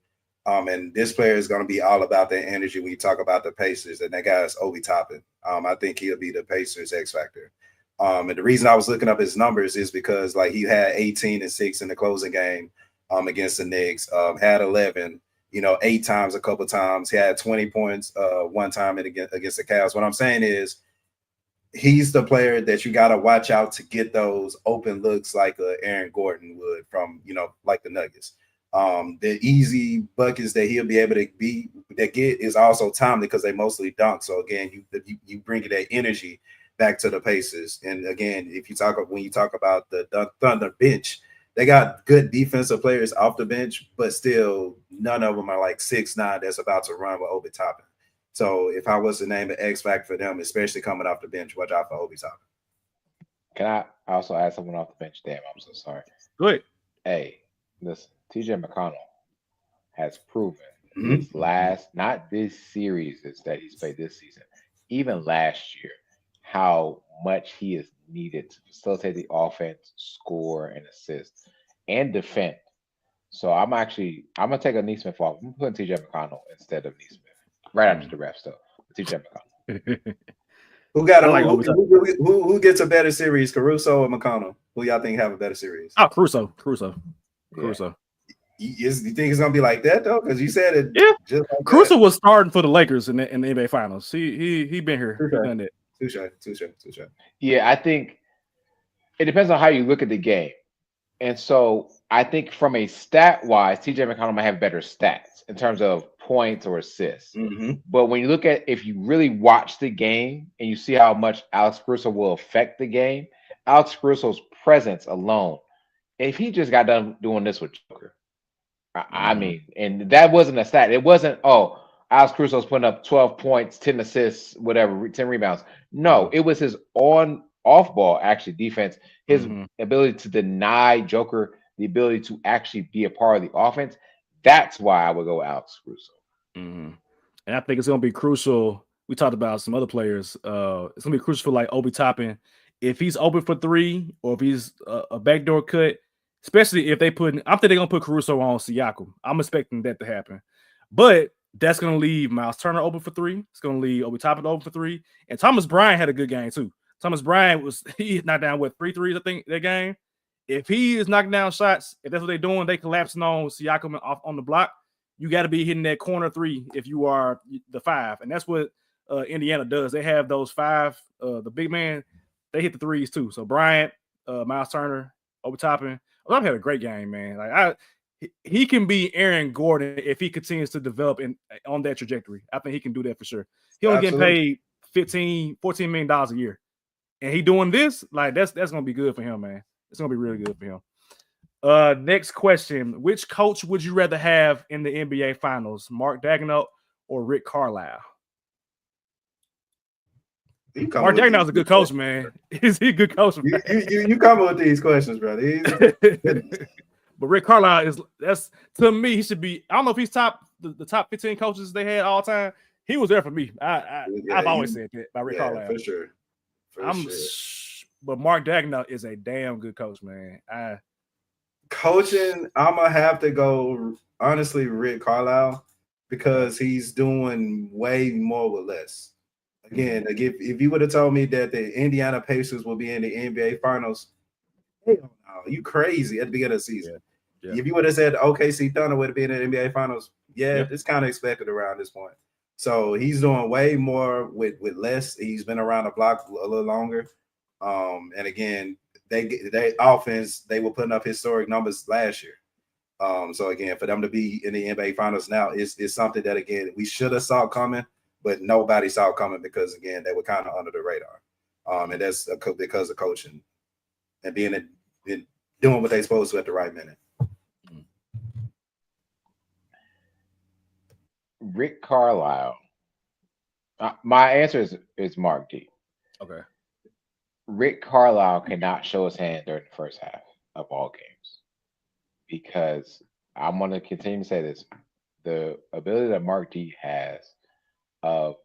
And this player is going to be all about that energy when you talk about the Pacers, and that guy is Obi Toppin. I think he'll be the Pacers X factor. And the reason I was looking up his numbers is because like he had 18 and 6 in the closing game against the Knicks, had 11, 8 times a couple times. He had 20 points one time against the Cavs. What I'm saying is he's the player that you got to watch out to get those open looks like Aaron Gordon would from, like the Nuggets. The easy buckets that he'll be able to get is also timely because they mostly dunk. So again, you bring that energy back to the Pacers. And again, when you talk about the Thunder bench, they got good defensive players off the bench, but still none of them are like 6'9" that's about to run with Obi Toppin. So if I was to name an X factor for them, especially coming off the bench, watch out for Obi Toppin. Can I also add someone off the bench? Damn, I'm so sorry. Good. Hey, listen, TJ McConnell has proven his not this series that he's played this season, even last year, how much he is needed to facilitate the offense, score, and assist, and defend. So I'm gonna take a Neesmith off. I'm putting TJ McConnell instead of Neesmith. Right after the ref stuff. TJ McConnell. Who gets a better series, Caruso or McConnell? Who y'all think have a better series? Oh, Caruso. Yeah. You think it's gonna be like that though? Because you said it. Yeah. Just like Caruso was starting for the Lakers in the NBA Finals. He been here. Touché. He done that. Touché. Yeah, I think it depends on how you look at the game. And so I think from a stat wise, TJ McConnell might have better stats in terms of points or assists. Mm-hmm. But when you look at, if you really watch the game and you see how much Alex Caruso will affect the game, Alex Caruso's presence alone, if he just got done doing this with Joker, I mean, and that wasn't a stat. It wasn't, Alex Caruso's putting up 12 points, 10 assists, whatever, 10 rebounds. No, it was his off ball actually defense, his ability to deny Joker the ability to actually be a part of the offense. That's why I would go Alex Caruso. And I think it's going to be crucial. We talked about some other players. It's going to be crucial for like Obi Toppin. If he's open for three or if he's a backdoor cut, especially if I think they're going to put Caruso on Siakam. I'm expecting that to happen. But that's going to leave Miles Turner open for three. It's going to leave Obi Toppin open for three. And Thomas Bryant had a good game too. Thomas Bryant he knocked down 3 threes, I think, that game. If he is knocking down shots, if that's what they're doing, they collapsing on Siakam off on the block. You got to be hitting that corner three if you are the 5. And that's what Indiana does. They have those 5, the big man, they hit the threes too. So Bryant, Miles Turner, Obi Toppin. Obi had a great game, man. Like he can be Aaron Gordon if he continues to develop on that trajectory. I think he can do that for sure. He only getting paid $14 million a year. And he doing this, like that's gonna be good for him, man. It's gonna be really good for him. Next question: which coach would you rather have in the NBA Finals, Mark Daigneault or Rick Carlisle? Mark Daigneault's a good coach, man. Is he a good coach? You come with these questions, brother. But Rick Carlisle that's to me. He should be. I don't know if he's the top 15 coaches they had all time. He was there for me. I've always said that about Rick Carlisle for sure. But Mark Daigneault is a damn good coach, man. Coaching, I'm gonna have to go honestly, Rick Carlisle, because he's doing way more with less. Again, like if you would have told me that the Indiana Pacers will be in the NBA Finals, hell no, you crazy at the beginning of the season. Yeah. If you would have said OKC Thunder would have been in the NBA Finals, it's kind of expected around this point. So he's doing way more with less. He's been around the block a little longer. And again, they offense, they were putting up historic numbers last year. So again, for them to be in the NBA Finals now is something that again we should have saw coming, but nobody saw coming because again they were kind of under the radar. And that's because of coaching and doing what they're supposed to at the right minute. Rick Carlisle. My answer is Mark D. Okay. Rick Carlisle cannot show his hand during the first half of all games because I'm going to continue to say this. The ability that Mark D has of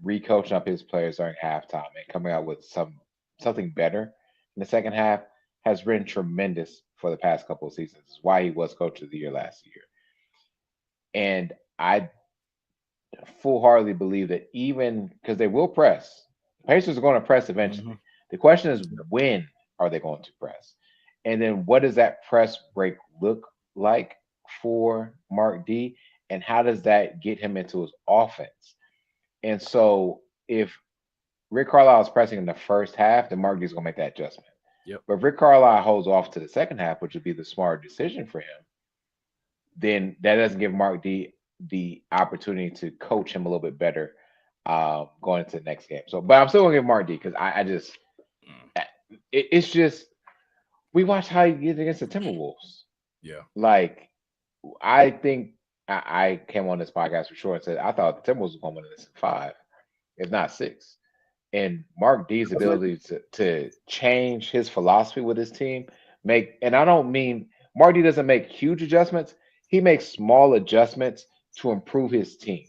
recoaching up his players during halftime and coming out with something better in the second half has been tremendous for the past couple of seasons. It's why he was coach of the year last year. And I full-heartedly believe that even because they will press, the Pacers are going to press eventually. Mhm. The question is, when are they going to press? And then what does that press break look like for Mark D? And how does that get him into his offense? And so if Rick Carlisle is pressing in the first half, then Mark D is going to make that adjustment. Yep. But if Rick Carlisle holds off to the second half, which would be the smart decision for him, then that doesn't give Mark D the opportunity to coach him a little bit better going into the next game. So, but I'm still gonna give Mark D because I just it's just we watched how he did against the Timberwolves. Yeah. Like I think I came on this podcast for sure and said I thought the Timberwolves were going to win this in 5, if not 6. And Mark D's ability to change his philosophy with his team and I don't mean Mark D doesn't make huge adjustments. He makes small adjustments to improve his team.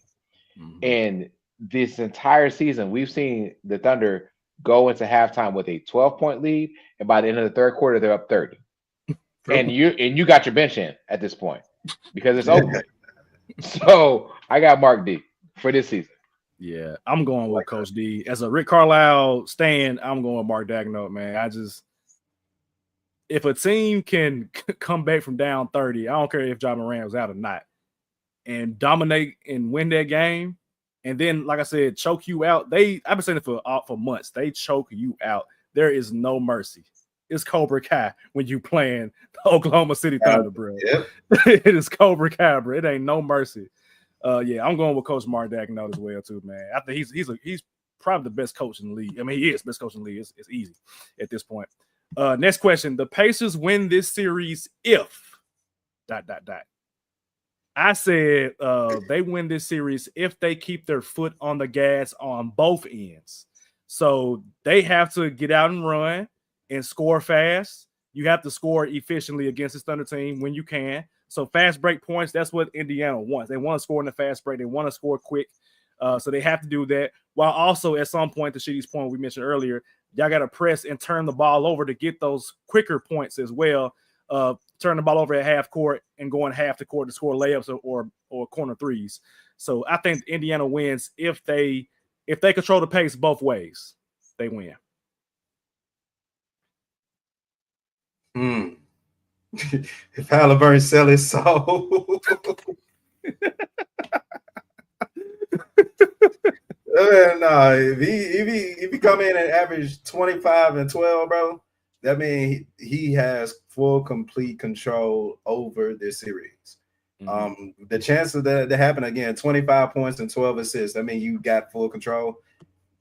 Mhm. And this entire season, we've seen the Thunder go into halftime with a 12-point lead, and by the end of the third quarter, they're up 30. And you got your bench in at this point because it's over. So I got Mark D for this season. Yeah, I'm going with Coach D. As a Rick Carlisle stan, I'm going with Mark Daigneault, man. If a team can come back from down 30, I don't care if John Moran was out or not, and dominate and win that game, and then, like I said, choke you out. I've been saying it for months. They choke you out. There is no mercy. It's Cobra Kai when you playing the Oklahoma City Thunder, bro. Yep. It is Cobra Kai, bro. It ain't no mercy. Yeah, I'm going with Coach Mark Daigneault as well too, man. I think he's probably the best coach in the league. I mean, he is best coach in the league. It's easy at this point. Next question: the Pacers win this series if ... I said they win this series if they keep their foot on the gas on both ends. So they have to get out and run and score fast. You have to score efficiently against this Thunder team when you can. So fast break points, that's what Indiana wants. They want to score in the fast break. They want to score quick. So they have to do that. While also at some point, to Sheedy's point we mentioned earlier, y'all got to press and turn the ball over to get those quicker points as well. Turn the ball over at half court and going half the court to score layups or corner threes. So I think Indiana wins if they control the pace both ways. They win. If Halliburton sell his soul. No, if he come in and average 25 and 12, bro, that means he has full complete control over this series. Mm-hmm. The chance of that to happen again, 25 points and 12 assists. I mean, you got full control.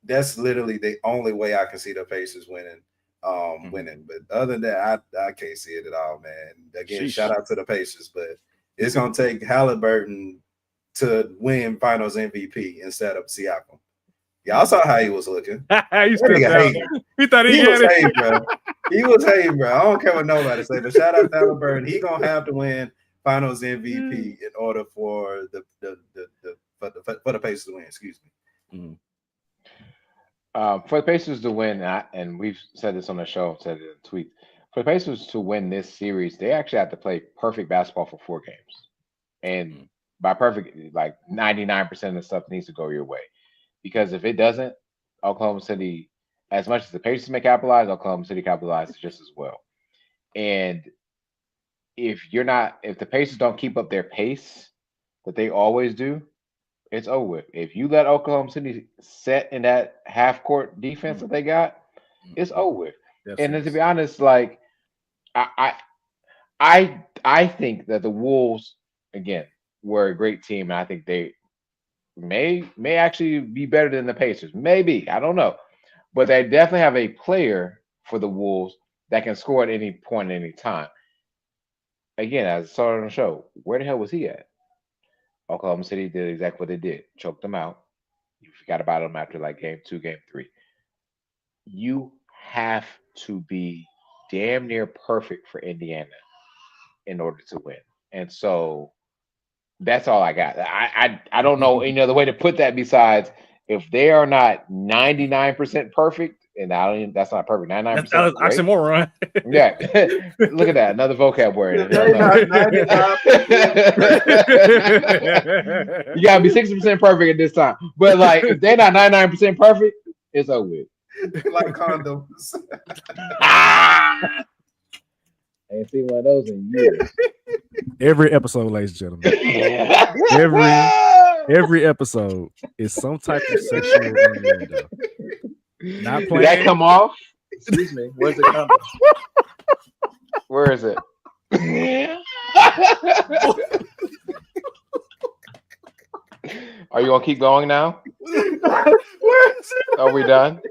That's literally the only way I can see the Pacers winning. But other than that, I can't see it at all, man. Again, shout out to the Pacers, but it's gonna take Halliburton to win Finals MVP instead of Siakam. Y'all saw how he was looking. He thought he was hating, bro. He was hating, bro. I don't care what nobody say, but shout out to Halliburton. He gonna have to win Finals MVP in order for the Pacers to win. Excuse me. Mm-hmm. For the Pacers to win, and we've said this on the show, said it in a tweet, for the Pacers to win this series, they actually have to play perfect basketball for 4 games. And by perfect, like 99% of the stuff needs to go your way. Because if it doesn't, Oklahoma City, as much as the Pacers may capitalize, Oklahoma City capitalizes just as well. And if the Pacers don't keep up their pace that they always do, it's over with. If you let Oklahoma City set in that half-court defense that they got, it's over with. And then to be honest, like I think that the Wolves, again, were a great team, and I think they may actually be better than the Pacers. Maybe, I don't know. But they definitely have a player for the Wolves that can score at any point, at any time. Again, as I saw on the show, where the hell was he at? Oklahoma City did exactly what they did. Choked them out. You forgot about them after like game 2, game 3. You have to be damn near perfect for Indiana in order to win. And so that's all I got. I don't know any other way to put that besides if they are not 99% perfect and that's not perfect. 99%. That's oxymoron. Yeah, look at that. Another vocab word. You gotta be 60% perfect at this time. But like, if they're not 99% perfect, it's over with. Like condoms. I ain't seen one of those in years. Every episode, ladies and gentlemen. Every episode is some type of sexual innuendo. Not playing. Did that come off? Excuse me. Where's it coming? Where is it? Are you gonna keep going now? Are we done?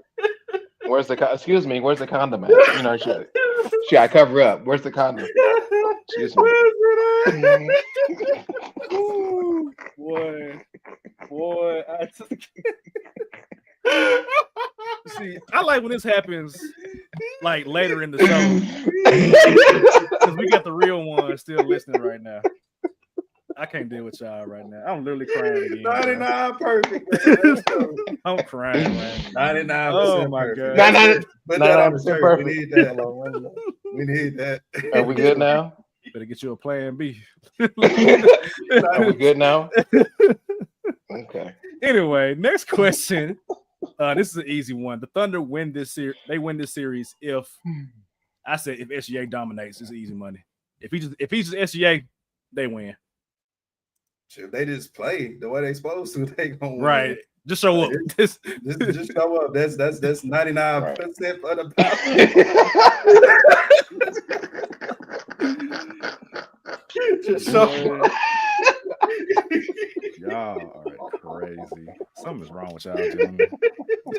Where's the excuse me? Where's the condom at? You know, should I cover up? Where's the condom? Excuse me. Ooh, boy, I just see. I like when this happens, like later in the show, because we got the real one still listening right now. I can't deal with y'all right now. I'm literally crying again. 99 perfect. Man. I'm crying, man. 99%. Oh my god. 99% perfect. We need that. We need that. Are we good now? Better get you a plan B. Are we good now? Okay. Anyway, next question. This is an easy one. The Thunder win this series. They win this series if SGA dominates. It's easy money. If he's just SGA, they win. If they just play the way they supposed to, they gonna win. Right. Just show up. Just show up. That's 99% for the just show up. Y'all are crazy. Something's wrong with y'all, gentlemen.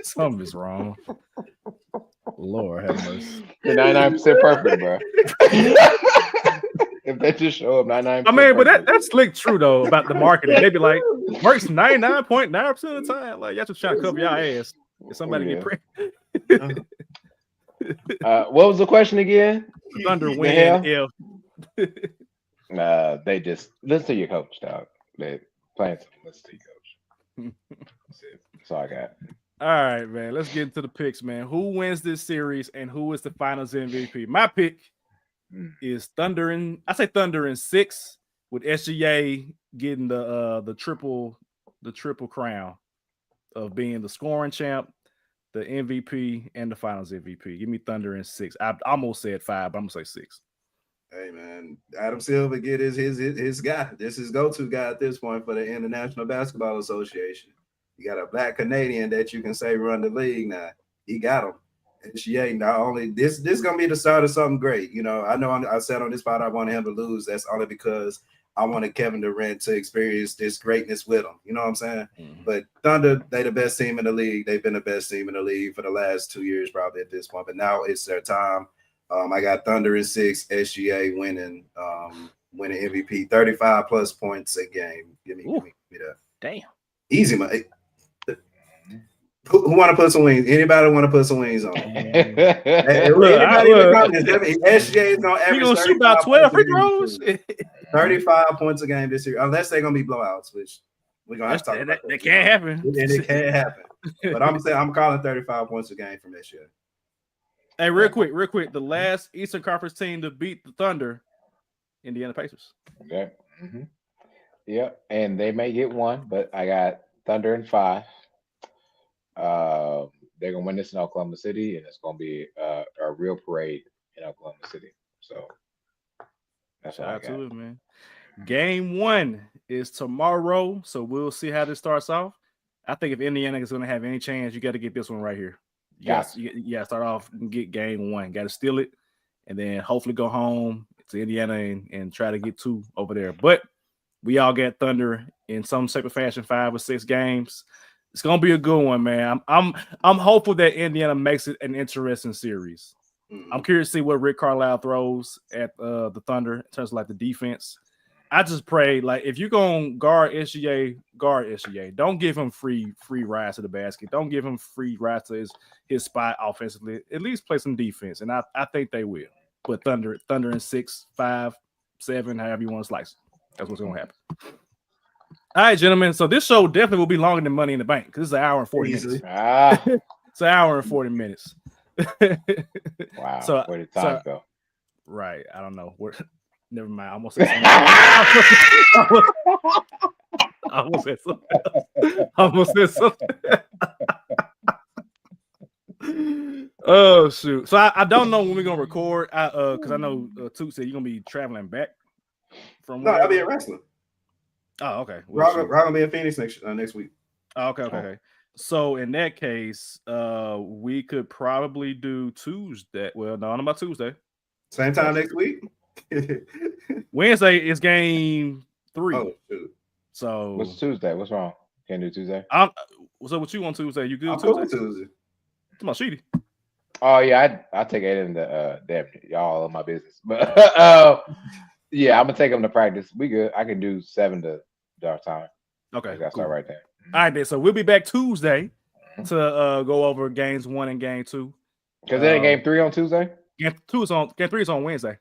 Something is wrong. Lord have mercy. You're 99% perfect, bro. If they just show up 99%. I mean, but that's slick true though about the marketing. They be like, works 99.9% of the time. Like y'all just trying to cover y'all ass. If somebody get pregnant. What was the question again? The Thunder win if they just listen to your coach, dog. They playing something. Listen to your coach. That's all I got. All right, man. Let's get into the picks, man. Who wins this series and who is the Finals MVP? My pick is Thunder in 6 with SGA getting the triple crown of being the scoring champ, the MVP, and the Finals MVP. Give me Thunder in 6. I almost said 5, but I'm gonna say 6. Hey man, Adam Silver get his guy. This is go-to guy at this point for the International Basketball Association. You got a black Canadian that you can say run the league now. He got him. SGA not only this gonna be the start of something great. You know I said on this spot I wanted him to lose. That's only because I wanted Kevin Durant to experience this greatness with him. You know what I'm saying? Mm-hmm. But Thunder, they the best team in the league. They've been the best team in the league for the last 2 years probably at this point. But now it's their time. I got Thunder in 6, SGA winning MVP, 35 plus points a game. Give me that. Damn. Easy, man. Who want to put some wings? Anybody want to put some wings on? SGA is going to average. He gonna shoot about 12 free throws. 35 points a game this year, unless they're going to be blowouts, which we're going to have to talk about. That can't happen. And it can't happen. But I'm calling 35 points a game from SGA. Hey, real quick. The last Eastern Conference team to beat the Thunder, Indiana Pacers. Okay. Mm-hmm. Yep, and they may get one, but I got Thunder in 5. They're gonna win this in Oklahoma City, and it's gonna be a real parade in Oklahoma City. So that's shout out to it, man. Game 1 is tomorrow, so we'll see how this starts off. I think if Indiana is gonna have any chance, you got to get this one right here. You got to start off and get game 1. Got to steal it, and then hopefully go home to Indiana and try to get 2 over there. But we all get Thunder in some shape or fashion, 5 or 6 games. It's gonna be a good one, man. I'm hopeful that Indiana makes it an interesting series. Mm-hmm. I'm curious to see what Rick Carlisle throws at the Thunder in terms of like the defense. I just pray, like, if you're gonna guard SGA. Don't give him free rides to the basket. Don't give him free rides to his spot offensively. At least play some defense, and I think they will. But Thunder in 6, 5, 7, however you want to slice it. That's what's gonna happen. All right, gentlemen. So this show definitely will be longer than Money in the Bank because it's an hour and 40 minutes. It's an hour and 40 minutes. Wow. So Where did time go? Right. I don't know. Never mind. I almost said something. I almost said something else. I almost said something. Oh shoot! So I don't know when we're gonna record. Because I know Toot said you're gonna be traveling back from. No, I'll be at wrestling. Oh, okay. Well, we're gonna be in Phoenix next week. Oh, okay. So in that case, we could probably do Tuesday. Well, no, not about Tuesday. Same time next week. Wednesday is game 3. Oh shoot! So what's Tuesday? What's wrong? Can't do Tuesday. So what you on Tuesday? You good? I'm cool with Tuesday. Come on, Sheedy. Oh yeah, I take Aiden to damn y'all in my business, but yeah, I'm gonna take him to practice. We good. I can do 7 to our time. Okay, that's cool. Right there. All right, then. So we'll be back Tuesday to go over games 1 and game 2. Because it ain't game 3 on Tuesday. Game 3 is on Wednesday.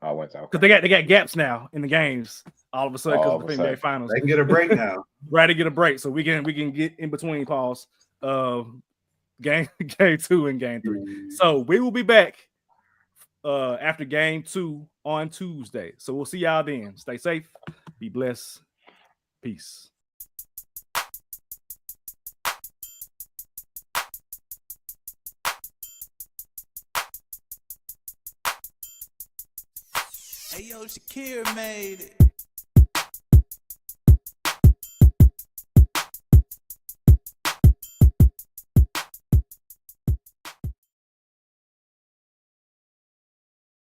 Oh, Wednesday. Because they got gaps now in the games. All of a sudden, because of the NBA Finals, they can get a break now. Right, to get a break, so we can get in between pause. Game 2 and game 3. So we will be back after game 2 on Tuesday. So we'll see y'all then. Stay safe, be blessed, peace. Hey yo, Shakira made it.